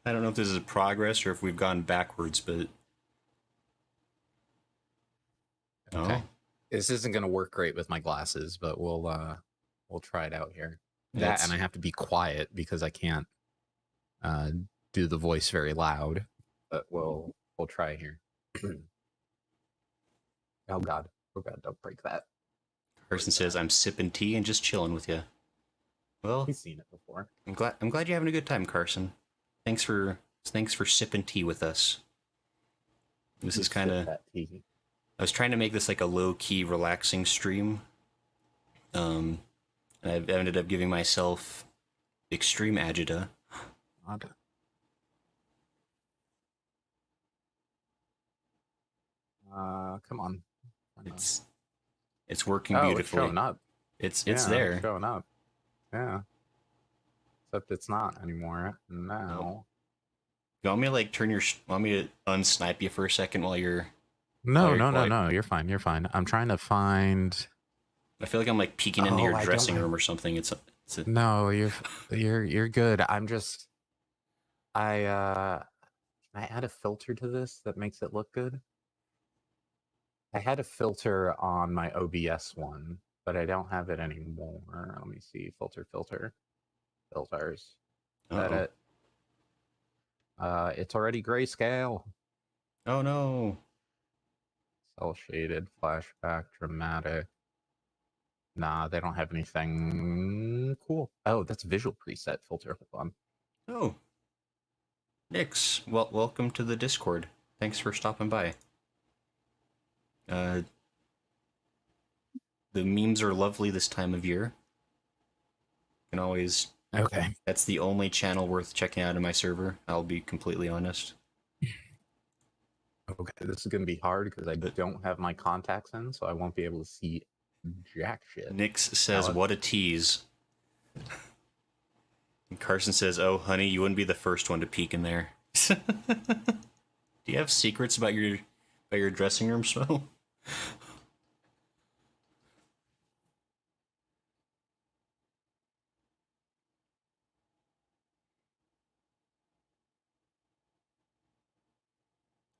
S2: I don't know if this is progress or if we've gone backwards, but...
S1: Okay.
S2: Oh.
S1: This isn't going to work great with my glasses, but we'll try it out here.
S2: That's...
S1: And I have to be quiet because I can't do the voice very loud, but we'll try here. Oh God, don't break that.
S2: Person says I'm sipping tea and just chilling with you. Well,
S1: We've seen it before.
S2: I'm glad you're having a good time, Carson. Thanks for sipping tea with us. This is kind of... I was trying to make this like a low-key, relaxing stream. And I've ended up giving myself extreme agita.
S1: Odd. Come on.
S2: It's working beautifully.
S1: It's showing up.
S2: It's there.
S1: It's showing up. Yeah. Except it's not anymore. No.
S2: You want me to like want me to unsnipe you for a second while you're...
S1: No. You're fine. I'm trying to find...
S2: I feel like I'm like peeking into your dressing room or something.
S1: No, you're good. I'm just... Can I add a filter to this that makes it look good? I had a filter on my OBS one, but I don't have it anymore. Let me see. Filters. Is that it? It's already grayscale.
S2: Oh no.
S1: Cell shaded, flashback, dramatic. Nah, they don't have anything cool. Oh, that's visual preset filter. Hold on.
S2: Oh. Nix, well, welcome to the Discord. Thanks for stopping by. Uh, the memes are lovely this time of year. You can always.
S1: Okay.
S2: That's the only channel worth checking out in my server. I'll be completely honest.
S1: Okay, this is gonna be hard because I don't have my contacts in, so I won't be able to see jack shit.
S2: Nix says,
S1: Now,
S2: "What a tease." And Carson says, "Oh, honey, you wouldn't be the first one to peek in there." Do you have secrets about your dressing room, Smo?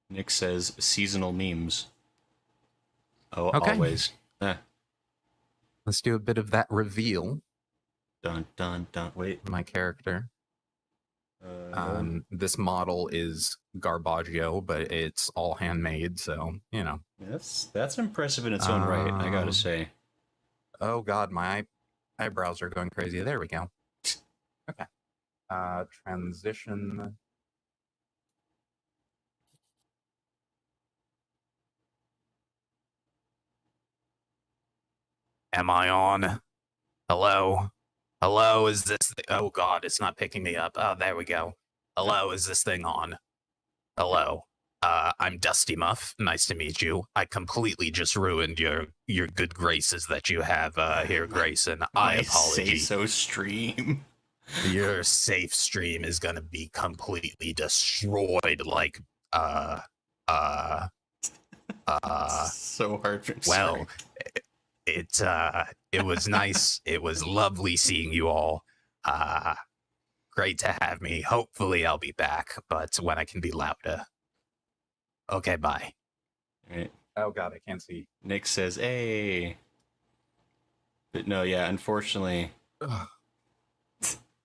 S2: Nick says, "Seasonal memes." Oh,
S1: Okay.
S2: always.
S1: Let's do a bit of that reveal.
S2: Dun dun dun. Wait.
S1: My character. This model is Garbaggio, but it's all handmade, so you know.
S2: That's impressive in its own right, I gotta say.
S1: Oh god, my eyebrows are going crazy. There we go. Okay. Transition. Am I on? Hello? Hello, is this... Oh god, it's not picking me up. Oh, there we go. Hello, is this thing on? Hello. I'm Dusty Muff. Nice to meet you. I completely just ruined your good graces that you have here, Grayson. I apologize.
S2: Say so stream.
S1: Your safe stream is gonna be completely destroyed, like
S2: so hard to
S1: well, it was nice. It was lovely seeing you all. Great to have me. Hopefully I'll be back, but when I can be louder. Okay, bye.
S2: Right.
S1: Oh god, I can't see.
S2: Nick says, "Hey." But no, yeah, unfortunately.
S1: Ugh.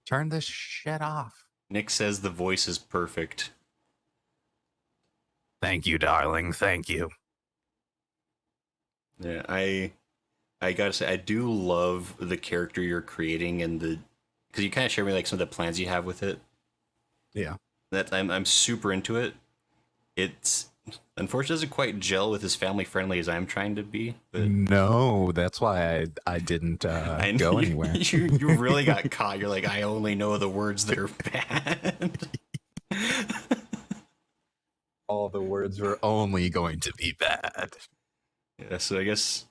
S1: Turn this shit off.
S2: Nick says the voice is perfect.
S1: Thank you, darling. Thank you.
S2: Yeah, I gotta say, I do love the character you're creating and because you kind of share me like some of the plans you have with it.
S1: Yeah.
S2: That I'm super into it. It's unfortunately doesn't quite gel with as family friendly as I'm trying to be. But
S1: No, that's why I didn't
S2: I know
S1: go
S2: you,
S1: anywhere.
S2: You really got caught. You're like, I only know the words that are bad.
S1: All the words were only going to be bad.
S2: Yeah, so I guess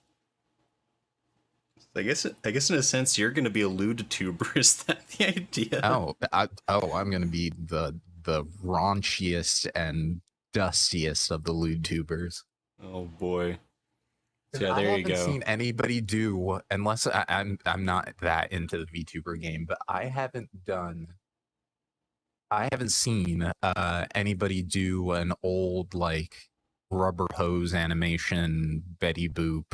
S2: in a sense you're gonna be a lewd tuber. Is that the idea?
S1: I'm gonna be the raunchiest and dustiest of the lewd tubers.
S2: Oh boy. So yeah,
S1: I
S2: there you
S1: haven't
S2: go.
S1: seen anybody do, unless I'm not that into the VTuber game, but I haven't seen anybody do an old like rubber hose animation Betty Boop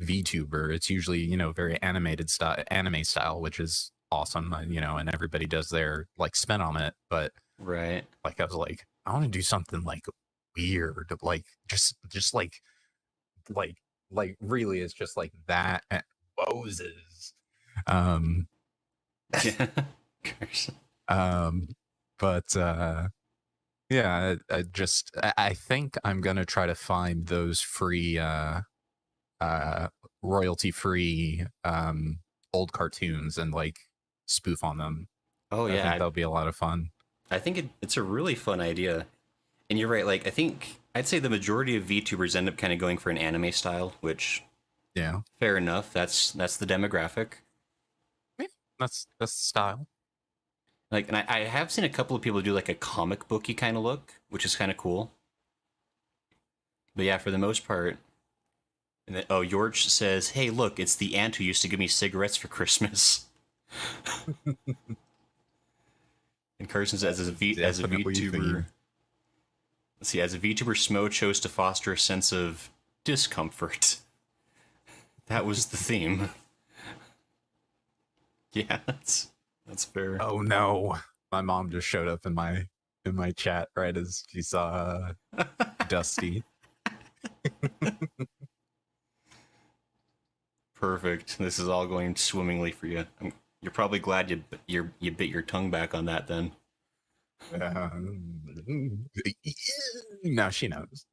S1: VTuber. It's usually, you know, very anime style, which is awesome, you know, and everybody does their like spin on it. But
S2: Right.
S1: like I was like, I want to do something like weird, like just like really it's just like that and Moses.
S2: Yeah.
S1: But yeah, I think I'm gonna try to find those free royalty free old cartoons and like spoof on them.
S2: Oh
S1: I
S2: yeah,
S1: think that'll be a lot of fun.
S2: I think it's a really fun idea. And you're right, like I think I'd say the majority of VTubers end up kind of going for an anime style, which
S1: Yeah,
S2: fair enough. That's the demographic.
S1: yeah, that's the style.
S2: Like, and I have seen a couple of people do like a comic booky kind of look, which is kind of cool. But yeah, for the most part. And then, oh, George says, "Hey, look, it's the aunt who used to give me cigarettes for Christmas." And Carson says, as a VTuber, let's see, as a VTuber, Smo chose to foster a sense of discomfort. That was the theme. Yeah, that's fair.
S1: Oh no, my mom just showed up in my chat right as she saw Dusty.
S2: Perfect. This is all going swimmingly for you. You're probably glad you bit your tongue back on that then.
S1: No, she knows.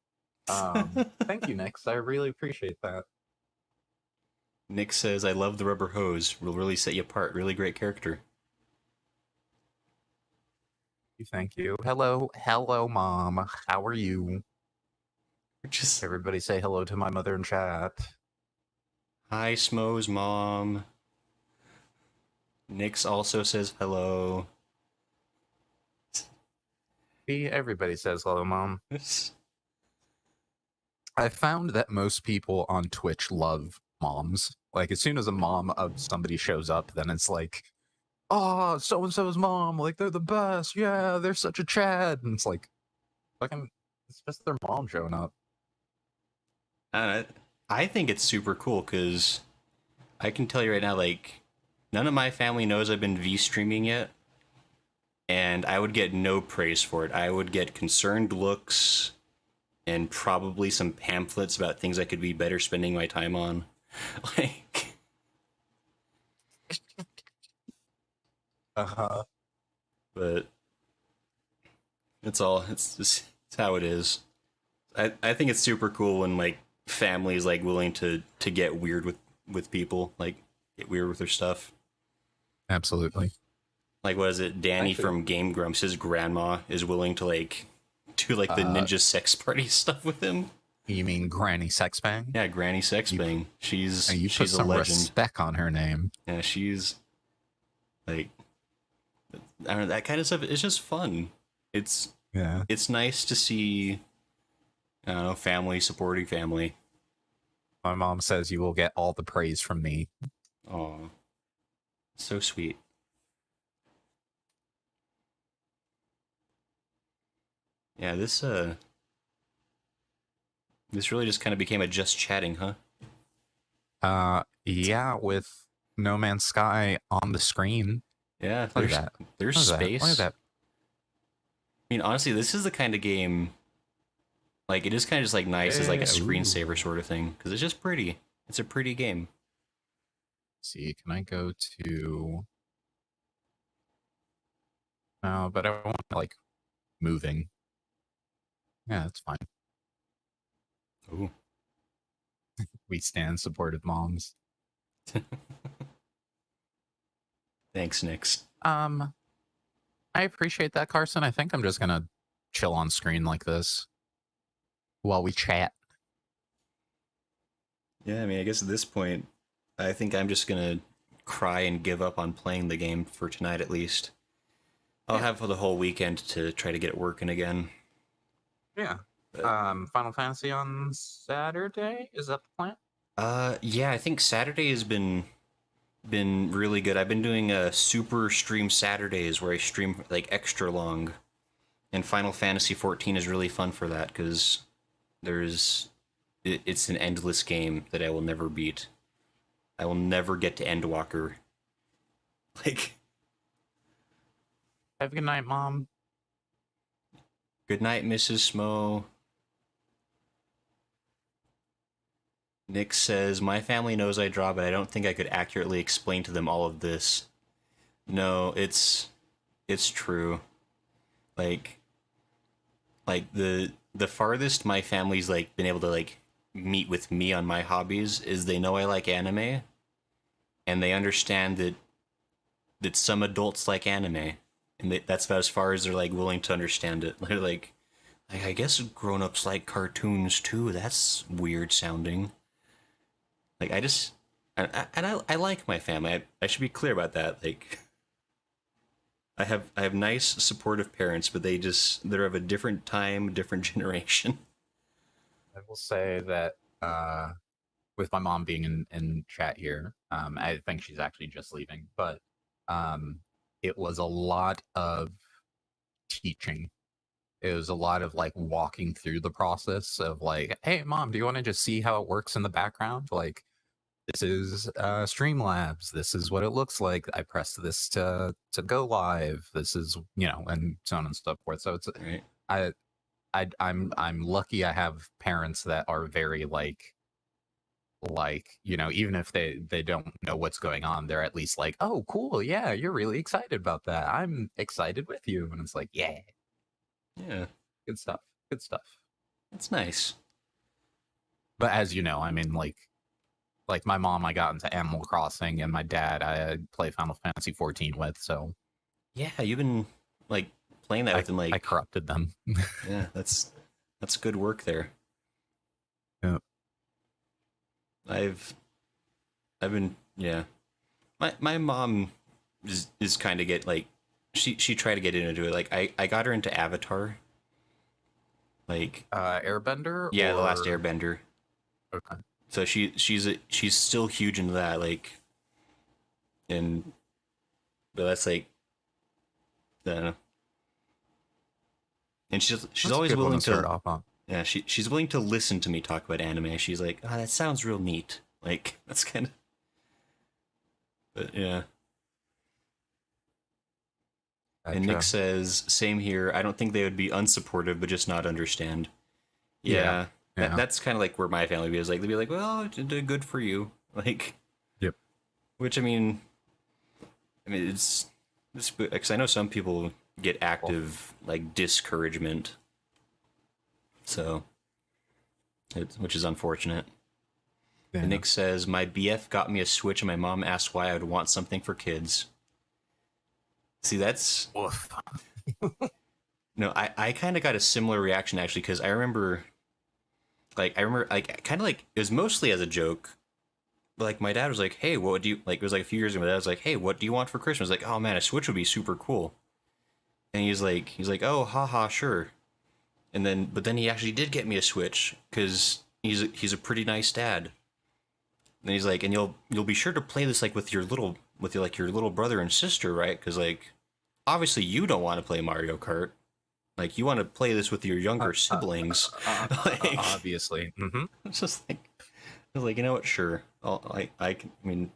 S1: Thank you, Nix. I really appreciate that.
S2: Nick says, "I love the rubber hose. Will really set you apart. Really great character."
S1: Thank you. Hello, Mom. How are you?
S2: Just
S1: Everybody say hello to my mother in chat.
S2: hi, Smo's mom. Nix also says hello.
S1: See, everybody says hello, Mom. I found that most people on Twitch love moms. Like, as soon as a mom of somebody shows up, then it's like, oh, so and so's mom. Like, they're the best. Yeah, they're such a Chad. And it's like, fucking, it's just their mom showing up.
S2: I think it's super cool because I can tell you right now, like, none of my family knows I've been V streaming yet, and I would get no praise for it. I would get concerned looks and probably some pamphlets about things I could be better spending my time on. Like,
S1: Uh-huh.
S2: but it's all, it's just it's how it is. I think it's super cool when like families like willing to get weird with people, like get weird with their stuff.
S1: Absolutely.
S2: Like, what is it? Danny
S1: Actually-
S2: from Game Grumps, his grandma is willing to like do like the ninja sex party stuff with him.
S1: You mean Granny Sexbang?
S2: Yeah, Granny Sexbang. She's
S1: And you put
S2: she's a
S1: some
S2: legend.
S1: respect on her name.
S2: Yeah, she's like, I don't know, that kind of stuff. It's just fun. It's
S1: Yeah.
S2: nice to see. I don't know, family supporting family.
S1: My mom says you will get all the praise from me.
S2: Oh, so sweet. Yeah, this really just kind of became a just chatting, huh?
S1: Yeah, with No Man's Sky on the screen.
S2: Yeah,
S1: Look at that.
S2: There's
S1: Look at that.
S2: space.
S1: Look at that.
S2: I mean, honestly, this is the kind of game. Like, it is kind of just like nice as like a
S1: Yeah, ooh.
S2: screensaver sort of thing because it's just pretty. It's a pretty game.
S1: See, can I go to? No, but I want like moving. Yeah, that's fine.
S2: Ooh.
S1: We stand supportive moms.
S2: Thanks, Nix.
S1: I appreciate that, Carson. I think I'm just gonna chill on screen like this while we chat.
S2: Yeah, I mean, I guess at this point, I think I'm just gonna cry and give up on playing the game for tonight at least. I'll have for the whole weekend to try to get it working again.
S1: Yeah.
S2: But-
S1: Final Fantasy on Saturday? Is that the plan?
S2: Yeah, I think Saturday has been really good. I've been doing super stream Saturdays where I stream like extra long, and Final Fantasy 14 is really fun for that because it's an endless game that I will never beat. I will never get to Endwalker. Like,
S1: Have a good night, Mom.
S2: good night, Mrs. Smo. Nick says, my family knows I draw, but I don't think I could accurately explain to them all of this. No, it's true. Like the farthest my family's like been able to like meet with me on my hobbies is they know I like anime, and they understand that some adults like anime, and that's about as far as they're like willing to understand it. They're like I guess grown-ups like cartoons too. That's weird sounding. Like, I like my family. I should be clear about that. Like, I have nice, supportive parents, but they're of a different time, different generation.
S1: I will say that with my mom being in chat here, I think she's actually just leaving, but it was a lot of teaching. It was a lot of like walking through the process of like, hey, Mom, do you want to just see how it works in the background? Like, this is Streamlabs. This is what it looks like. I press this to go live. This is, and so on and so forth. So it's
S2: Right.
S1: I'm lucky I have parents that are very like even if they don't know what's going on, they're at least like, oh, cool, yeah, you're really excited about that. I'm excited with you, and it's like, yeah,
S2: Yeah,
S1: good stuff.
S2: that's nice.
S1: But as you know, I mean, like my mom, I got into Animal Crossing, and my dad, I play Final Fantasy 14 with, so
S2: Yeah, you've been like playing that with him.
S1: I
S2: Like,
S1: corrupted them.
S2: yeah, that's good work there.
S1: Yeah.
S2: I've been, yeah. My mom is kind of get like she tried to get into it. Like I got her into Avatar. Like,
S1: Airbender,
S2: yeah, the last
S1: or
S2: Airbender.
S1: okay.
S2: So she's still huge into that. Like, and but that's like, I don't know. And she's
S1: That's a
S2: always
S1: good one
S2: willing
S1: to start
S2: to,
S1: off on.
S2: yeah, she's willing to listen to me talk about anime. She's like, oh, that sounds real neat. Like, that's kind of, but yeah. And Nick
S1: Gotcha.
S2: says, same here. I don't think they would be unsupportive, but just not understand. Yeah.
S1: Yeah.
S2: That's kind of like where my family is. Like, they'd be like, well, good for you. Like,
S1: Yep.
S2: which, I mean, it's because I know some people get active, like, discouragement. So, which is unfortunate.
S1: Yeah.
S2: And Nick says, my BF got me a Switch and my mom asked why I would want something for kids. See, that's...
S1: Oof.
S2: No, I kind of got a similar reaction, actually, because I remember, like, kind of like, it was mostly as a joke. But, like, my dad was like, hey, what do you, like, it was like a few years ago, my dad was like, hey, what do you want for Christmas? Like, oh, man, a Switch would be super cool. And he's like, oh, haha, sure. And then, but then he actually did get me a Switch, because he's a pretty nice dad. And he's like, and you'll be sure to play this, like, with your little brother and sister, right? Because, like, obviously you don't want to play Mario Kart. Like, you want to play this with your younger siblings. Like,
S1: Obviously. Mm-hmm.
S2: it's just like, I was like, you know what? Sure. I mean,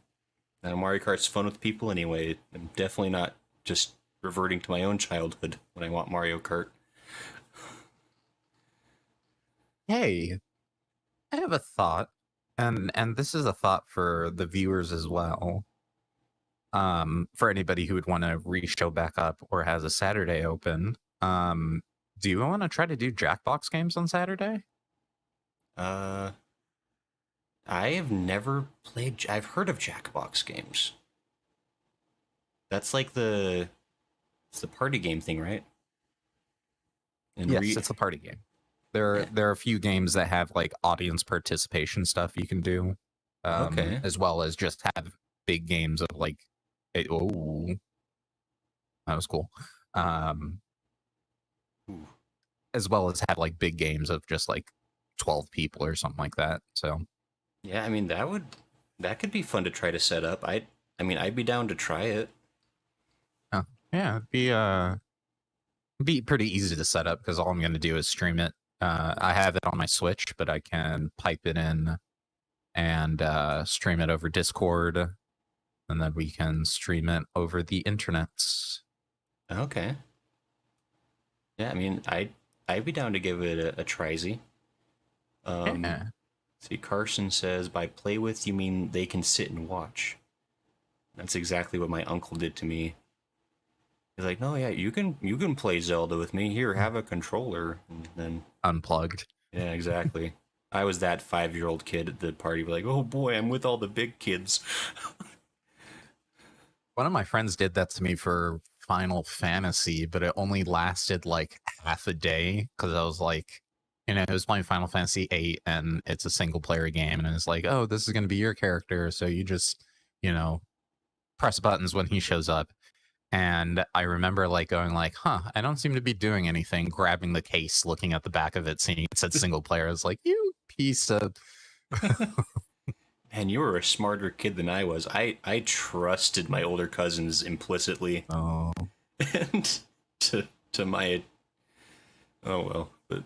S2: Mario Kart's fun with people anyway. I'm definitely not just reverting to my own childhood when I want Mario Kart.
S1: Hey, I have a thought, and this is a thought for the viewers as well. For anybody who would want to re-show back up or has a Saturday open, do you want to try to do Jackbox games on Saturday?
S2: I have never played. I've heard of Jackbox games. That's like it's the party game thing, right? And
S1: Yes, it's a party game. There are a few games that have like audience participation stuff you can do,
S2: Okay.
S1: as well as just have big games of like, oh, that was cool.
S2: Ooh.
S1: As well as have like big games of just like 12 people or something like that. So
S2: Yeah, I mean that could be fun to try to set up. I mean I'd be down to try it.
S1: yeah, it'd be pretty easy to set up because all I'm going to do is stream it. I have it on my Switch, but I can pipe it in and stream it over Discord, and then we can stream it over the internet.
S2: Okay. Yeah, I mean I'd be down to give it a try-zy.
S1: Yeah.
S2: See, Carson says, by play with you mean they can sit and watch. That's exactly what my uncle did to me. He's like, no, yeah, you can play Zelda with me. Here, have a controller. And then
S1: Unplugged.
S2: yeah, exactly. I was that 5-year-old kid at the party, like, oh boy, I'm with all the big kids.
S1: One of my friends did that to me for Final Fantasy, but it only lasted like half a day because I was like, it was playing Final Fantasy 8 and it's a single player game, and it's like, oh, this is going to be your character, so you just, press buttons when he shows up. And I remember like going like, I don't seem to be doing anything, grabbing the case, looking at the back of it, seeing it said single player. I was like, you piece of...
S2: And you were a smarter kid than I was. I trusted my older cousins implicitly.
S1: Oh.
S2: And to my... Oh, well. But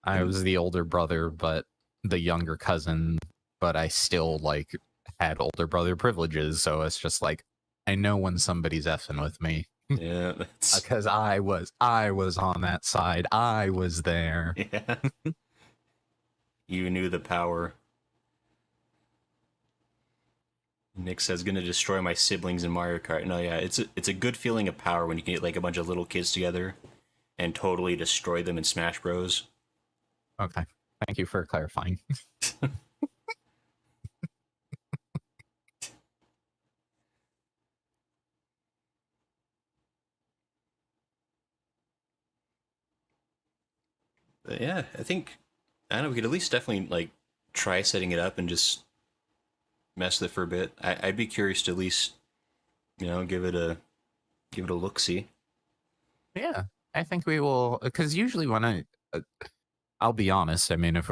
S1: I was the older brother, but the younger cousin, but I still like had older brother privileges. So it's just like, I know when somebody's effing with me.
S2: yeah, that's...
S1: Because I was on that side. I was there.
S2: Yeah. You knew the power. Nick says, gonna destroy my siblings in Mario Kart. No, yeah, it's a good feeling of power when you can get like a bunch of little kids together and totally destroy them in Smash Bros.
S1: Okay. Thank you for clarifying.
S2: But yeah, I think I don't know. We could at least definitely like try setting it up and just mess with it for a bit. I'd be curious to at least give it a look. See.
S1: Yeah, I think we will, because usually when I'll be honest. I mean, if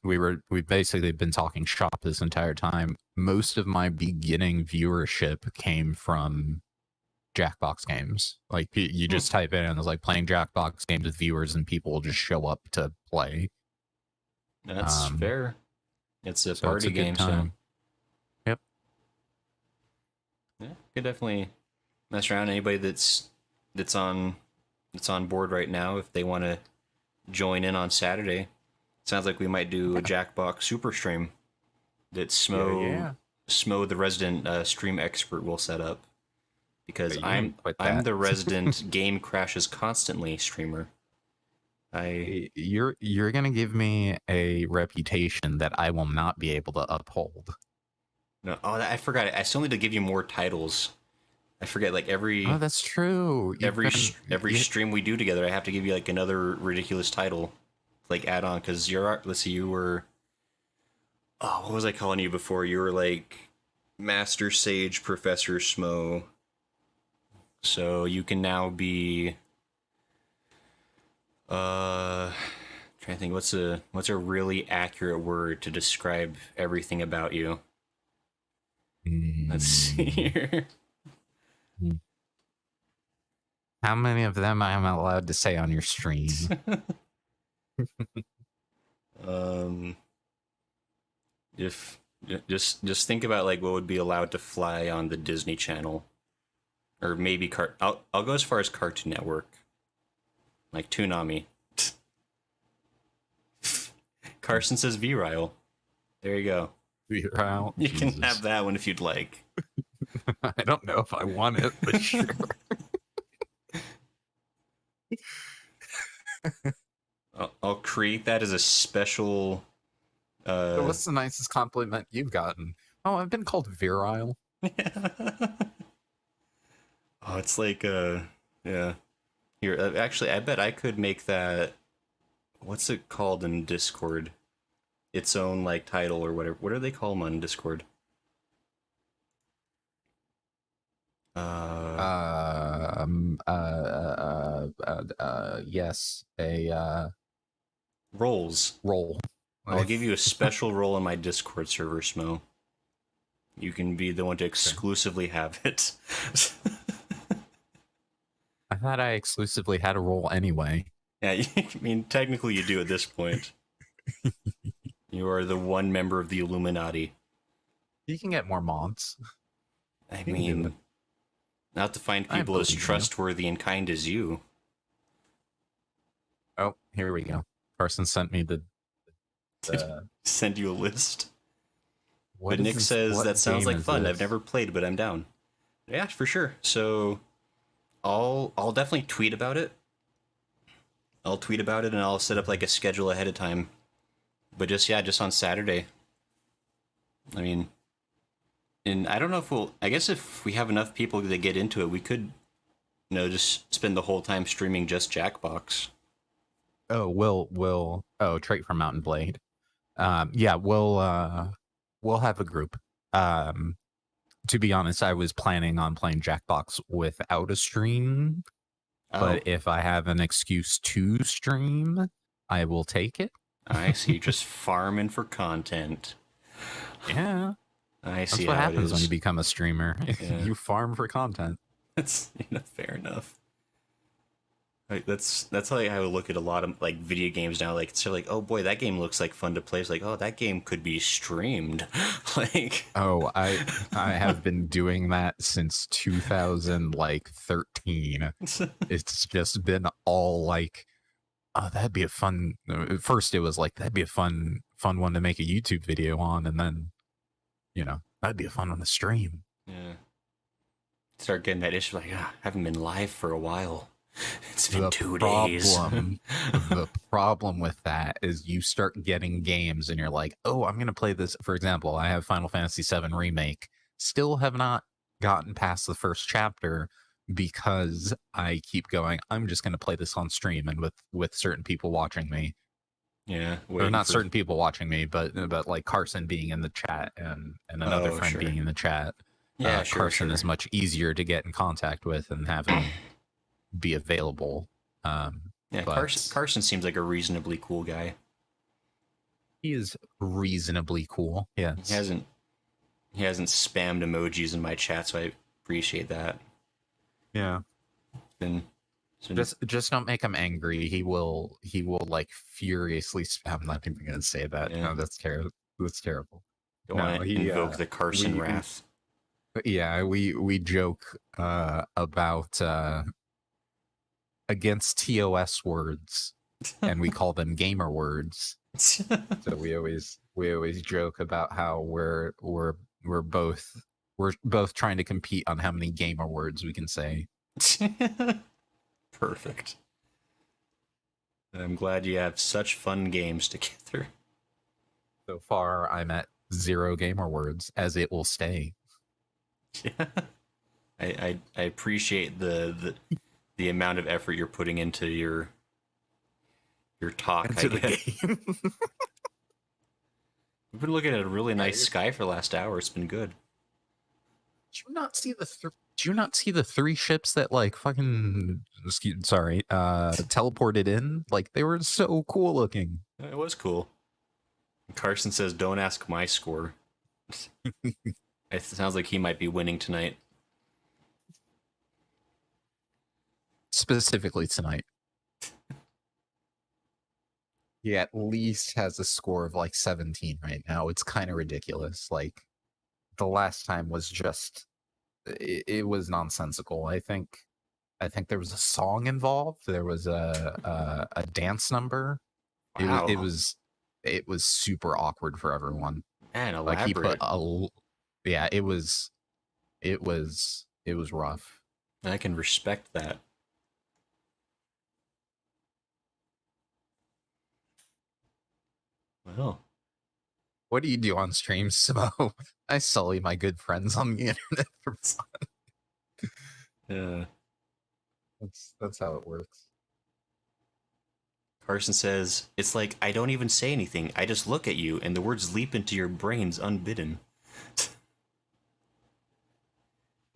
S1: we've basically been talking shop this entire time. Most of my beginning viewership came from Jackbox games. Like you just type in and it's like playing Jackbox games with viewers, and people will just show up to play.
S2: That's fair. It's a
S1: So
S2: party
S1: it's a good
S2: game,
S1: time. Yep.
S2: yeah, could definitely mess around. Anybody that's on board right now, if they want to join in on Saturday, sounds like we might do a Jackbox super stream that Smo, the resident stream expert, will set up. Because I'm the resident game crashes constantly streamer.
S1: You're gonna give me a reputation that I will not be able to uphold.
S2: No, I forgot. I still need to give you more titles. I forget, like every.
S1: Oh, that's true.
S2: Every stream we do together, I have to give you like another ridiculous title, like add on. Because let's see, you were. Oh, what was I calling you before? You were like Master Sage Professor Smo. So you can now be. Trying to think, what's a really accurate word to describe everything about you? Let's see here.
S1: How many of them I am allowed to say on your stream?
S2: If just think about like what would be allowed to fly on the Disney Channel, or maybe I'll go as far as Cartoon Network, like Toonami. Carson says virile. There you go.
S1: Virile.
S2: You can have that one if you'd like.
S1: I don't know if I want it, but sure.
S2: I'll create that as a special.
S1: What's the nicest compliment you've gotten? Oh, I've been called virile.
S2: Oh, it's like yeah. Here, actually, I bet I could make that. What's it called in Discord? Its own like title or whatever. What do they call them on Discord?
S1: Yes, a
S2: roles.
S1: role.
S2: I'll give you a special role in my Discord server, Smo. You can be the one to exclusively have it.
S1: I thought I exclusively had a role anyway.
S2: Yeah, I mean, technically you do at this point. You are the one member of the Illuminati.
S1: You can get more mods.
S2: I mean, not to find people as trustworthy and kind as you.
S1: Oh, here we go. Carson sent me the
S2: send you a list. But Nick says that sounds like fun. I've never played, but I'm down. Yeah, for sure. So I'll definitely tweet about it. I'll tweet about it and I'll set up like a schedule ahead of time. But just on Saturday. I mean, and I don't know if I guess if we have enough people that get into it, we could, just spend the whole time streaming just Jackbox.
S1: Oh, we'll trait from Mountain Blade. Yeah, we'll have a group. To be honest, I was planning on playing Jackbox without a stream, but if I have an excuse to stream, I will take it.
S2: I see. Just farming for content.
S1: Yeah,
S2: I see.
S1: That's what happens when you become a streamer. Yeah. You farm for content.
S2: That's fair enough. Like, that's how I would look at a lot of like video games now. Like it's like, oh boy, that game looks like fun to play. It's like, oh, that game could be streamed. Like,
S1: oh, I have been doing that since 2013. It's just been all like, oh, that'd be a fun. First, it was like that'd be a fun one to make a YouTube video on, and then, that'd be a fun one to stream.
S2: Yeah. Start getting that issue like, I haven't been live for a while. It's been 2 days.
S1: The problem with that is you start getting games and you're like, oh, I'm going to play this. For example, I have Final Fantasy VII Remake. Still have not gotten past the first chapter because I keep going, I'm just going to play this on stream and with certain people watching me.
S2: Yeah,
S1: Or
S2: waiting
S1: not
S2: for.
S1: certain people watching me, but like Carson being in the chat and another
S2: Oh,
S1: friend
S2: sure.
S1: being in the chat.
S2: Yeah, sure,
S1: Carson
S2: sure.
S1: is much easier to get in contact with and have him be available.
S2: Yeah,
S1: But
S2: Carson seems like a reasonably cool guy.
S1: he is reasonably cool.
S2: He
S1: Yes.
S2: hasn't he hasn't spammed emojis in my chat, so I appreciate that.
S1: Yeah.
S2: Been, it's been
S1: Just don't make him angry. He will like furiously. I'm not even gonna say that.
S2: yeah.
S1: No, that's terrible. That's terrible.
S2: Don't
S1: No,
S2: want to
S1: he.
S2: invoke the Carson
S1: We
S2: wrath.
S1: yeah we joke about against TOS words, and we call them gamer words. So we always joke about how we're both trying to compete on how many gamer words we can say.
S2: Perfect. I'm glad you have such fun games together.
S1: So far, I'm at 0 gamer words, as it will stay.
S2: Yeah. I appreciate the amount of effort you're putting into your talk,
S1: Into
S2: I
S1: the
S2: guess.
S1: game.
S2: We've been looking at a really nice
S1: you're-
S2: sky for the last hour. It's been good.
S1: Do you not see do you not see the 3 ships that like fucking teleported in? Like they were so cool looking.
S2: It was cool. Carson says, "Don't ask my score." It sounds like he might be winning tonight.
S1: Specifically tonight. He at least has a score of like 17 right now. It's kind of ridiculous. Like the last time was just it was nonsensical. I think there was a song involved. There was a dance number.
S2: Wow.
S1: It was super awkward for everyone.
S2: Man,
S1: Like he put
S2: elaborate.
S1: yeah, it was rough.
S2: I can respect that. Well,
S1: What do you do on stream, Smo? I sully my good friends on the internet for fun. That's how it works.
S2: Carson says, "It's like I don't even say anything. I just look at you, and the words leap into your brains unbidden."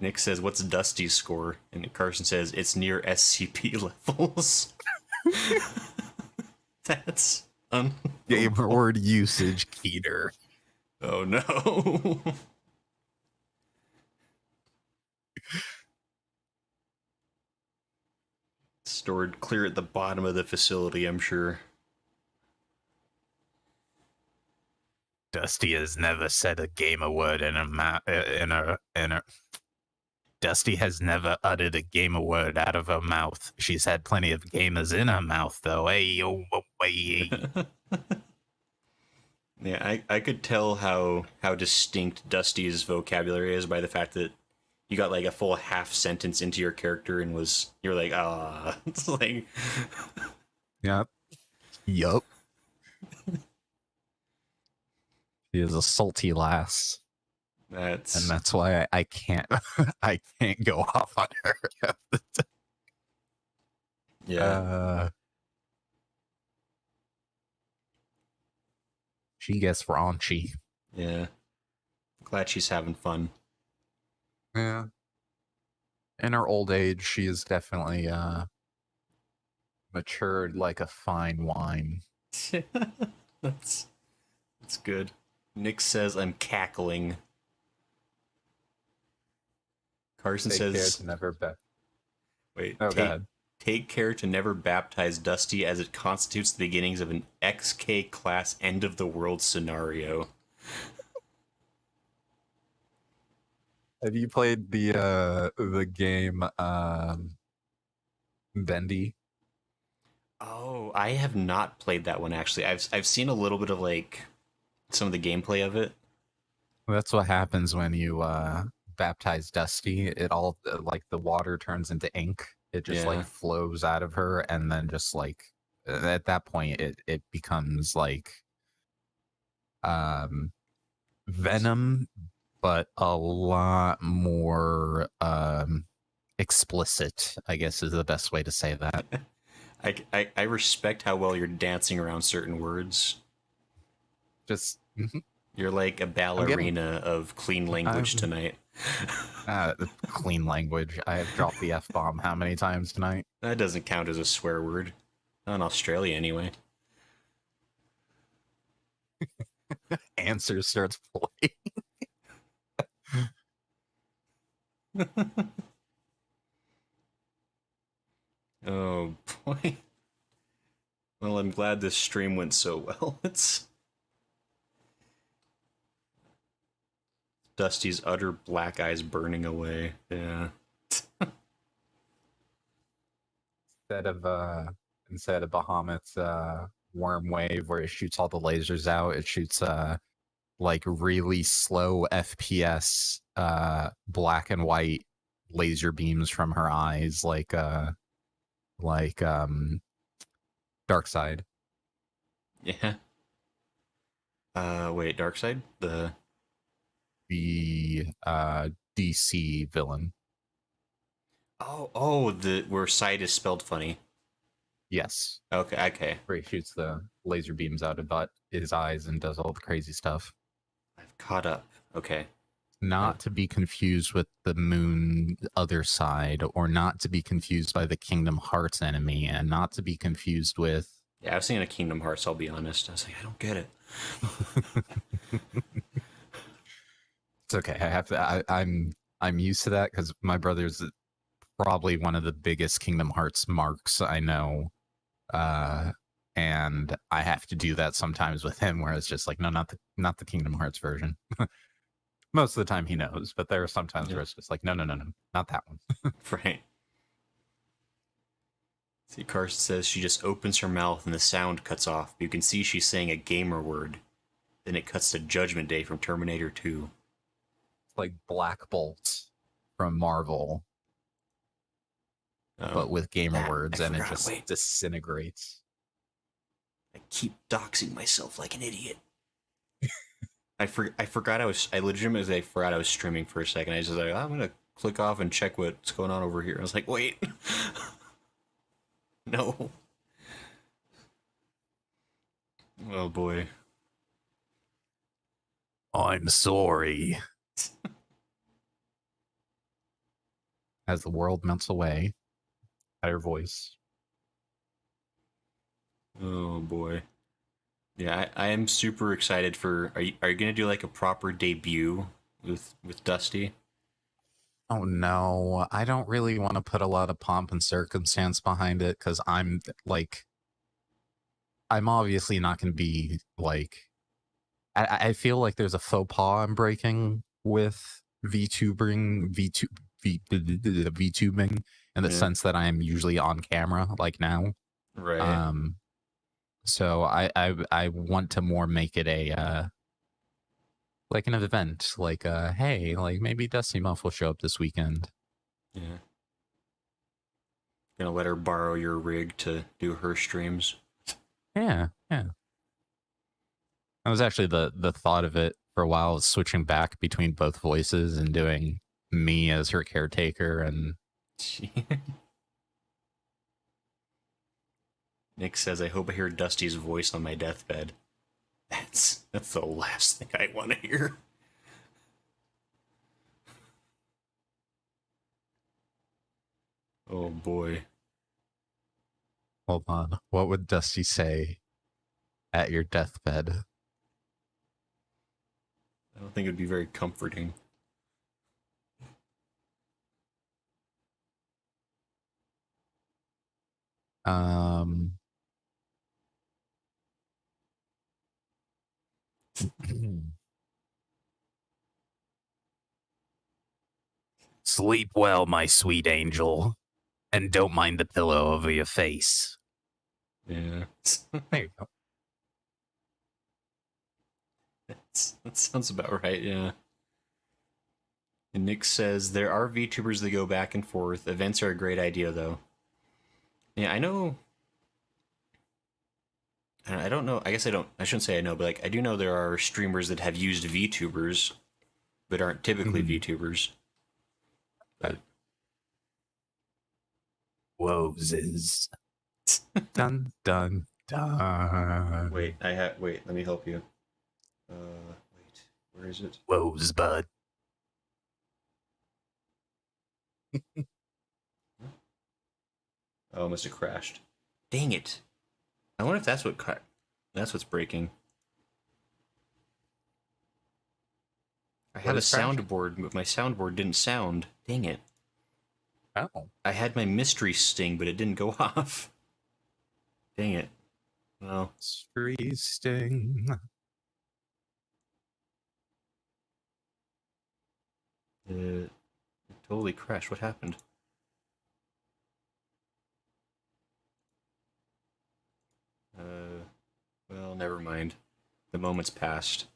S2: Nick says, "What's Dusty's score?" And Carson says, "It's near SCP levels." That's
S1: Gamer word usage, Keter.
S2: Oh no. Stored clear at the bottom of the facility, I'm sure.
S1: Dusty has never said a gamer word in a Dusty has never uttered a gamer word out of her mouth. She's had plenty of gamers in her mouth, though. Hey, yo, hey.
S2: Yeah, I could tell how distinct Dusty's vocabulary is by the fact that you got like a full half sentence into your character and you're like, ah, it's like,
S1: Yep. Yup. She is a salty lass, and that's why I can't I can't go off on her.
S2: yeah.
S1: She gets raunchy.
S2: Yeah. Glad she's having fun.
S1: Yeah. In her old age, she is definitely matured like a fine wine.
S2: That's good. Nick says I'm cackling. Carson says
S1: to never bet.
S2: wait,
S1: Oh, God.
S2: take care to never baptize Dusty as it constitutes the beginnings of an XK class end of the world scenario.
S1: Have you played the game Bendy?
S2: Oh, I have not played that one actually. I've seen a little bit of like some of the gameplay of it.
S1: That's what happens when you baptize Dusty. It all like the water turns into ink. It just like flows out of her, and then just like at that point, it becomes like venom, but a lot more explicit, I guess is the best way to say that.
S2: I respect how well you're dancing around certain words.
S1: Just
S2: You're like a ballerina of clean language
S1: I'm-
S2: tonight.
S1: clean language. I have dropped the F-bomb how many times tonight?
S2: That doesn't count as a swear word. Not in Australia, anyway.
S1: Answer starts playing.
S2: Oh, boy. Well, I'm glad this stream went so well. It's Dusty's utter black eyes burning away. Yeah.
S1: Instead of Bahamut's worm wave where it shoots all the lasers out, it shoots like really slow FPS black and white laser beams from her eyes like Dark Side.
S2: Yeah. Wait, Darkseid? The
S1: DC villain.
S2: the where side is spelled funny.
S1: Yes.
S2: Okay.
S1: Where he shoots the laser beams out of his eyes and does all the crazy stuff.
S2: I've caught up. Okay.
S1: Not to be confused with the moon other side, or not to be confused by the Kingdom Hearts enemy, and not to be confused with
S2: Yeah, I've seen a Kingdom Hearts, I'll be honest. I was like, I don't get it.
S1: It's okay. I have to. I'm used to that because my brother's probably one of the biggest Kingdom Hearts marks I know, and I have to do that sometimes with him, where it's just like, no, not the Kingdom Hearts version. Most of the time he knows, but there are sometimes where it's just like, no, not that one.
S2: Right. See, Karst says she just opens her mouth and the sound cuts off. You can see she's saying a gamer word. Then it cuts to Judgment Day from Terminator 2.
S1: It's like Black Bolt from Marvel, but with gamer words, and it just disintegrates.
S2: I keep doxing myself like an idiot. I forgot I legitimately forgot I was streaming for a second. I was just like, I'm gonna click off and check what's going on over here. I was like, wait. No. Oh boy.
S1: I'm sorry. As the world melts away, at her voice.
S2: Oh boy. Yeah, I am super excited for. Are you gonna do like a proper debut with Dusty?
S1: Oh no, I don't really want to put a lot of pomp and circumstance behind it because I'm obviously not going to be like. I feel like there's a faux pas I'm breaking with VTubing in the sense that I am usually on camera like now.
S2: Right.
S1: So I want to more make it a like an event, like hey, like maybe Dusty Muff will show up this weekend.
S2: Yeah. Gonna let her borrow your rig to do her streams.
S1: Yeah. That was actually the thought of it for a while, was switching back between both voices and doing me as her caretaker and
S2: Nick says, I hope I hear Dusty's voice on my deathbed. That's the last thing I want to hear. Oh boy.
S1: hold on. What would Dusty say at your deathbed?
S2: I don't think it'd be very comforting.
S1: Sleep well, my sweet angel, and don't mind the pillow over your face.
S2: Yeah.
S1: There you go.
S2: That sounds about right, yeah. And Nick says, there are VTubers that go back and forth. Events are a great idea, though. Yeah, I know... I don't know. I guess I shouldn't say I know, but like I do know there are streamers that have used VTubers, but aren't typically VTubers. But
S1: Wozes. Dun dun dun.
S2: Wait, wait, let me help you. Wait, where is it?
S1: Rosebud.
S2: Oh, it must have crashed. Dang it. I wonder if that's that's what's breaking. I had a
S1: is crashing?
S2: soundboard, but my soundboard didn't sound. Dang it.
S1: Oh.
S2: I had my mystery sting, but it didn't go off. Dang it. Well,
S1: Mystery sting.
S2: it totally crashed. What happened? Well, never mind. The moment's passed.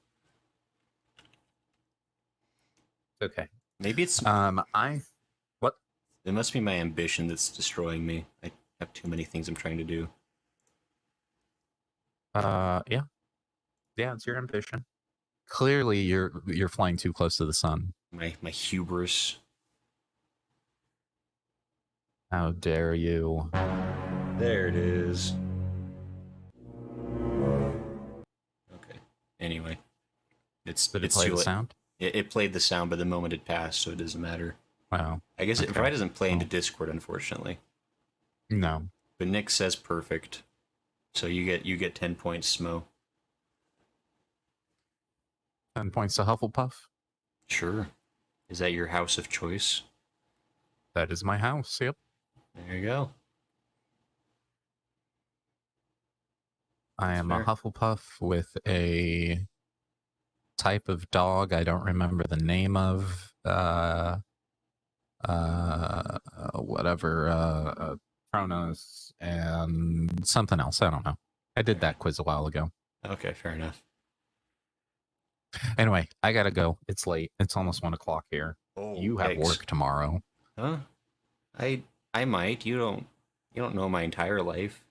S1: Okay.
S2: Maybe it's...
S1: What?
S2: It must be my ambition that's destroying me. I have too many things I'm trying to do.
S1: Yeah. Yeah, it's your ambition. Clearly, you're flying too close to the sun.
S2: My hubris.
S1: How dare you?
S2: There it is. Okay. Anyway,
S1: Did it
S2: it's
S1: play
S2: too
S1: the
S2: late.
S1: sound?
S2: It played the sound, but the moment had passed, so it doesn't matter.
S1: Wow.
S2: I guess it
S1: Okay.
S2: probably doesn't play into Discord, unfortunately.
S1: No.
S2: But Nick says perfect, so you get 10 points, Smo.
S1: 10 points to Hufflepuff.
S2: Sure. Is that your house of choice?
S1: That is my house. Yep.
S2: There you go.
S1: I am
S2: fair.
S1: a Hufflepuff with a type of dog I don't remember the name of. Whatever. Kronos and something else. I don't know. I did that quiz a while ago.
S2: Okay, fair enough.
S1: Anyway, I gotta go. It's late. It's almost 1 o'clock here.
S2: Oh,
S1: You have
S2: yikes.
S1: work tomorrow.
S2: Huh? I might. You don't know my entire life.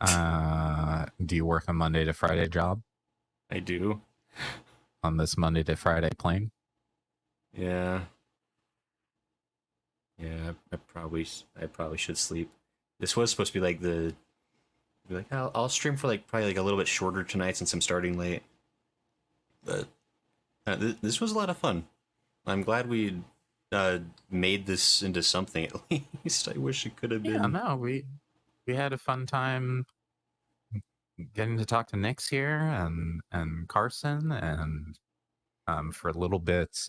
S1: Do you work a Monday to Friday job
S2: I do.
S1: on this Monday to Friday plane?
S2: Yeah. Yeah, I probably should sleep. This was supposed to be like I'll stream for probably a little bit shorter tonight since I'm starting late. But this was a lot of fun. I'm glad we made this into something at least. I wish it could have been.
S1: Yeah, no, we had a fun time getting to talk to Nyx here and Carson and for a little bit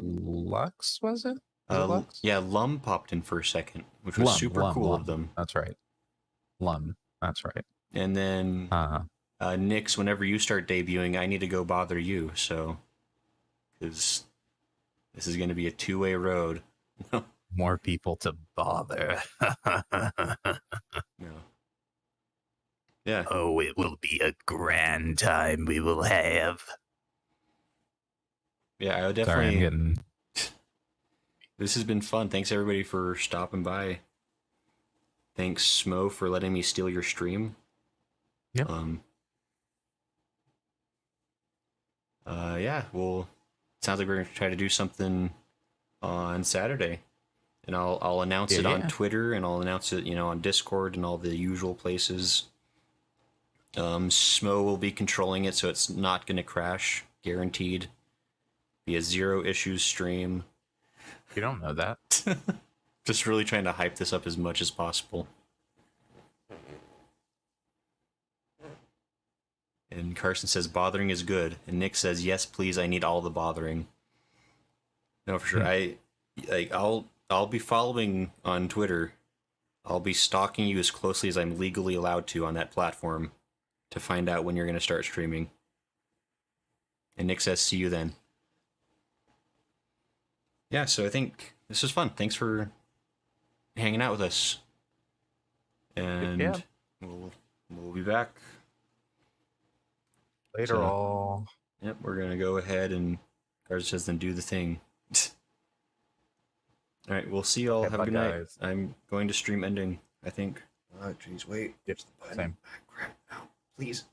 S1: Lux, was it? Was it Lux?
S2: Yeah, Lum popped in for a second, which was super cool of them.
S1: That's right. Lum. That's right.
S2: And then Nyx, whenever you start debuting, I need to go bother you, so because this is going to be a two-way road.
S1: More people to bother.
S2: No. Yeah.
S1: Oh, it will be a grand time we will have.
S2: Yeah, I would definitely.
S1: Sorry, I'm getting.
S2: This has been fun. Thanks everybody for stopping by. Thanks Smo for letting me steal your stream.
S1: Yep.
S2: Yeah. Well, it sounds like we're gonna try to do something on Saturday, and I'll announce it on Twitter, and I'll announce it, on Discord and all the usual places. Smo will be controlling it, so it's not gonna crash, guaranteed. Be a zero issues stream.
S1: You don't know that.
S2: Just really trying to hype this up as much as possible. And Carson says bothering is good, and Nick says yes, please. I need all the bothering. No, for sure. I'll be following on Twitter. I'll be stalking you as closely as I'm legally allowed to on that platform to find out when you're going to start streaming. And Nick says, see you then. Yeah, so I think this was fun. Thanks for hanging out with us. And we'll be back.
S1: Later all.
S2: Yep, we're going to go ahead and Carson says then do the thing. All right, we'll see y'all. Have a good night. I'm going to stream ending, I think. Oh, jeez, wait.
S1: Yep, same.
S2: Crap, no, please.